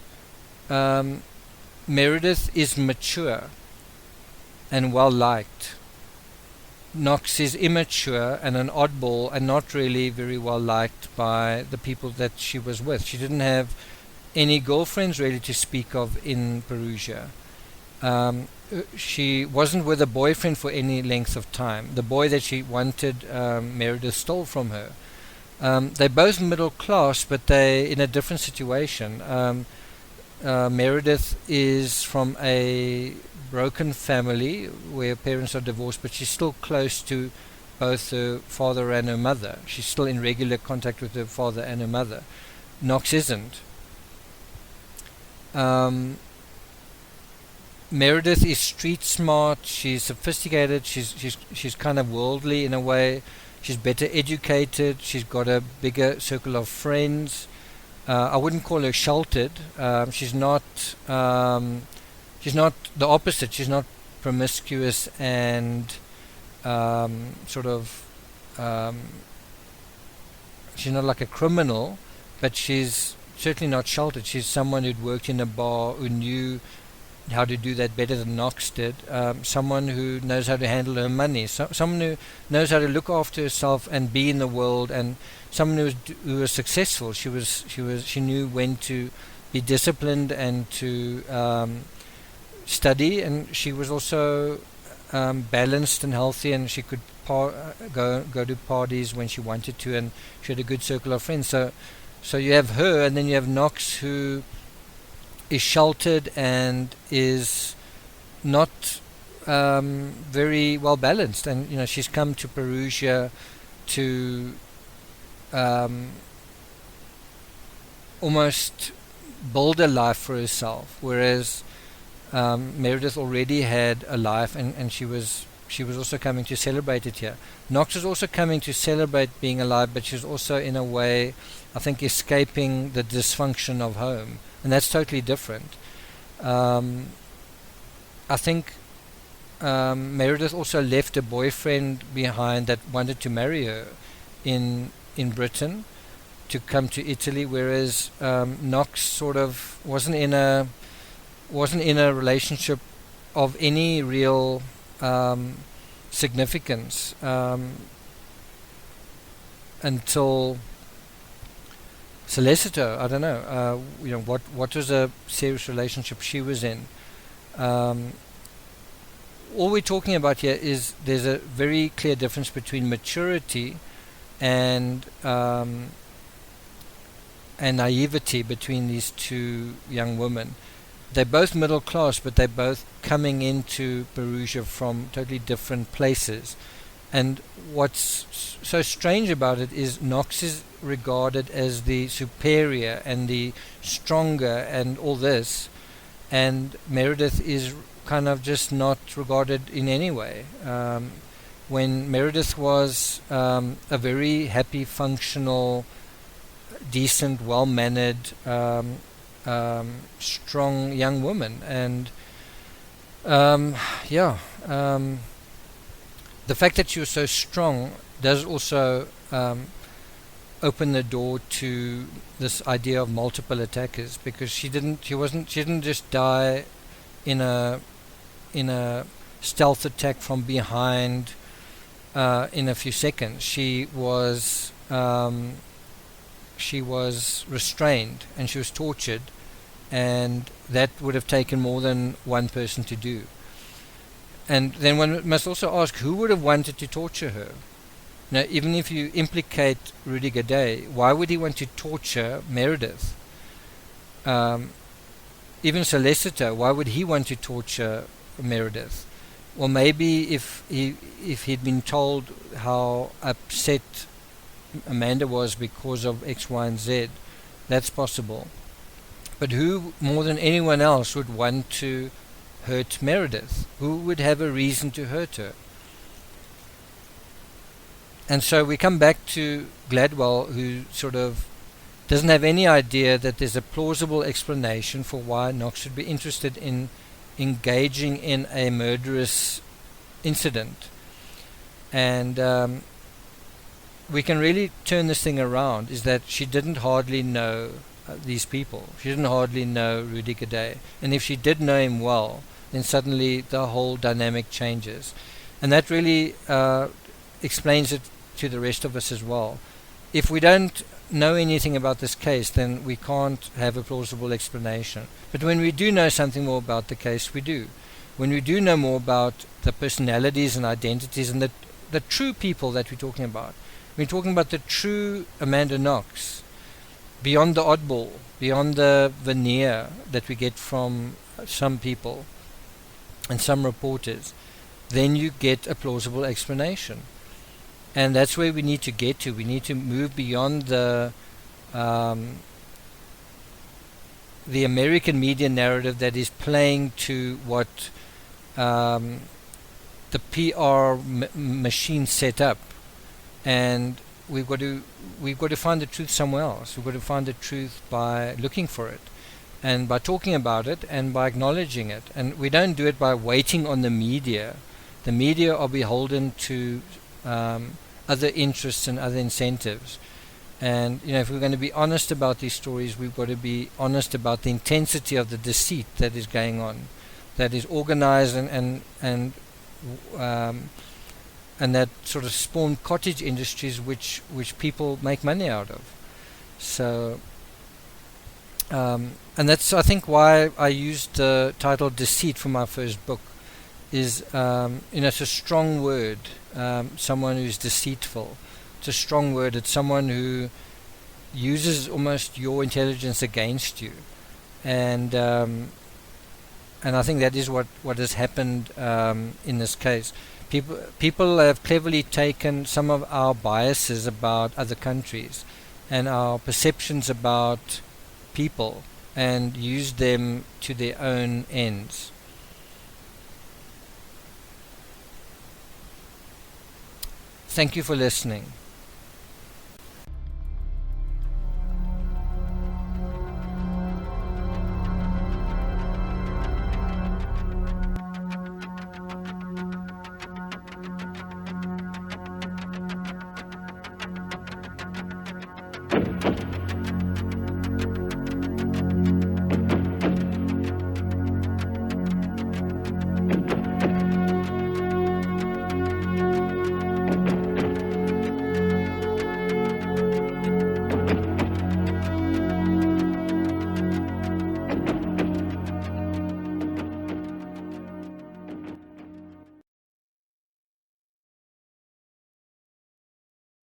Meredith is mature and well liked. Knox is immature and an oddball and not really very well liked by the people that she was with. She didn't have any girlfriends really to speak of in Perugia. She wasn't with a boyfriend for any length of time. The boy that she wanted, Meredith stole from her. They're both middle class, but they're in a different situation. Meredith is from a broken family where parents are divorced, but she's still close to both her father and her mother. She's still in regular contact with her father and her mother. Knox isn't. Meredith is street smart. She's sophisticated. She's kind of worldly in a way. She's better educated. She's got a bigger circle of friends. I wouldn't call her sheltered. She's not the opposite. She's not promiscuous and she's not like a criminal, but she's certainly not sheltered. She's someone who'd worked in a bar, who knew how to do that better than Knox did. Someone who knows how to handle her money. Someone who knows how to look after herself and be in the world, and someone who was successful. She knew when to be disciplined and to study, and she was also balanced and healthy, and she could go to parties when she wanted to, and she had a good circle of friends. So you have her, and then you have Knox, who is sheltered and is not very well balanced, and she's come to Perugia to almost build a life for herself, whereas Meredith already had a life, and she was also coming to celebrate it here. Knox is also coming to celebrate being alive, but she's also in a way, I think, escaping the dysfunction of home, and that's totally different. I think Meredith also left a boyfriend behind that wanted to marry her in Britain to come to Italy, whereas Knox sort of wasn't in a relationship of any real significance until Sollecito. I don't know. What was a serious relationship she was in. All we're talking about here is there's a very clear difference between maturity and naivety between these two young women. They're both middle class, but they're both coming into Perugia from totally different places. And what's so strange about it is Knox is regarded as the superior and the stronger and all this, and Meredith is kind of just not regarded in any way. When Meredith was a very happy, functional, decent, well-mannered, strong young woman, and the fact that she was so strong does also open the door to this idea of multiple attackers, because she didn't just die in a stealth attack from behind in a few seconds. She was restrained and she was tortured and that would have taken more than one person to do. And then one must also ask, who would have wanted to torture her? Now, even if you implicate Rudy Gaudet, why would he want to torture Meredith? Even Sollecito, why would he want to torture Meredith? Well, maybe if he'd been told how upset Amanda was because of X, Y, and Z, that's possible. But who more than anyone else would want to hurt Meredith? Who would have a reason to hurt her? And so we come back to Gladwell, who sort of doesn't have any idea that there's a plausible explanation for why Knox should be interested in engaging in a murderous incident. And we can really turn this thing around, is that she didn't hardly know these people. She didn't hardly know Rudy Gaudet. And if she did know him well, then suddenly the whole dynamic changes. And that really explains it to the rest of us as well. If we don't know anything about this case, then we can't have a plausible explanation. But when we do know something more about the case, we do. When we do know more about the personalities and identities and the true people that we're talking about, we're talking about the true Amanda Knox, beyond the oddball, beyond the veneer that we get from some people and some reporters, then you get a plausible explanation. And that's where we need to get to. We need to move beyond the American media narrative that is playing to what the PR machine set up, and we've got to find the truth somewhere else. We've got to find the truth by looking for it, and by talking about it, and by acknowledging it. And we don't do it by waiting on the media. The media are beholden to other interests and other incentives. And if we're going to be honest about these stories, we've got to be honest about the intensity of the deceit that is going on, that is organized and that sort of spawned cottage industries which people make money out of. So and that's, I think, why I used the title Deceit for my first book. Is it's a strong word. Someone who's deceitful, it's a strong word. It's someone who uses almost your intelligence against you, and I think that is what has happened in this case. People have cleverly taken some of our biases about other countries and our perceptions about people and used them to their own ends. Thank you for listening.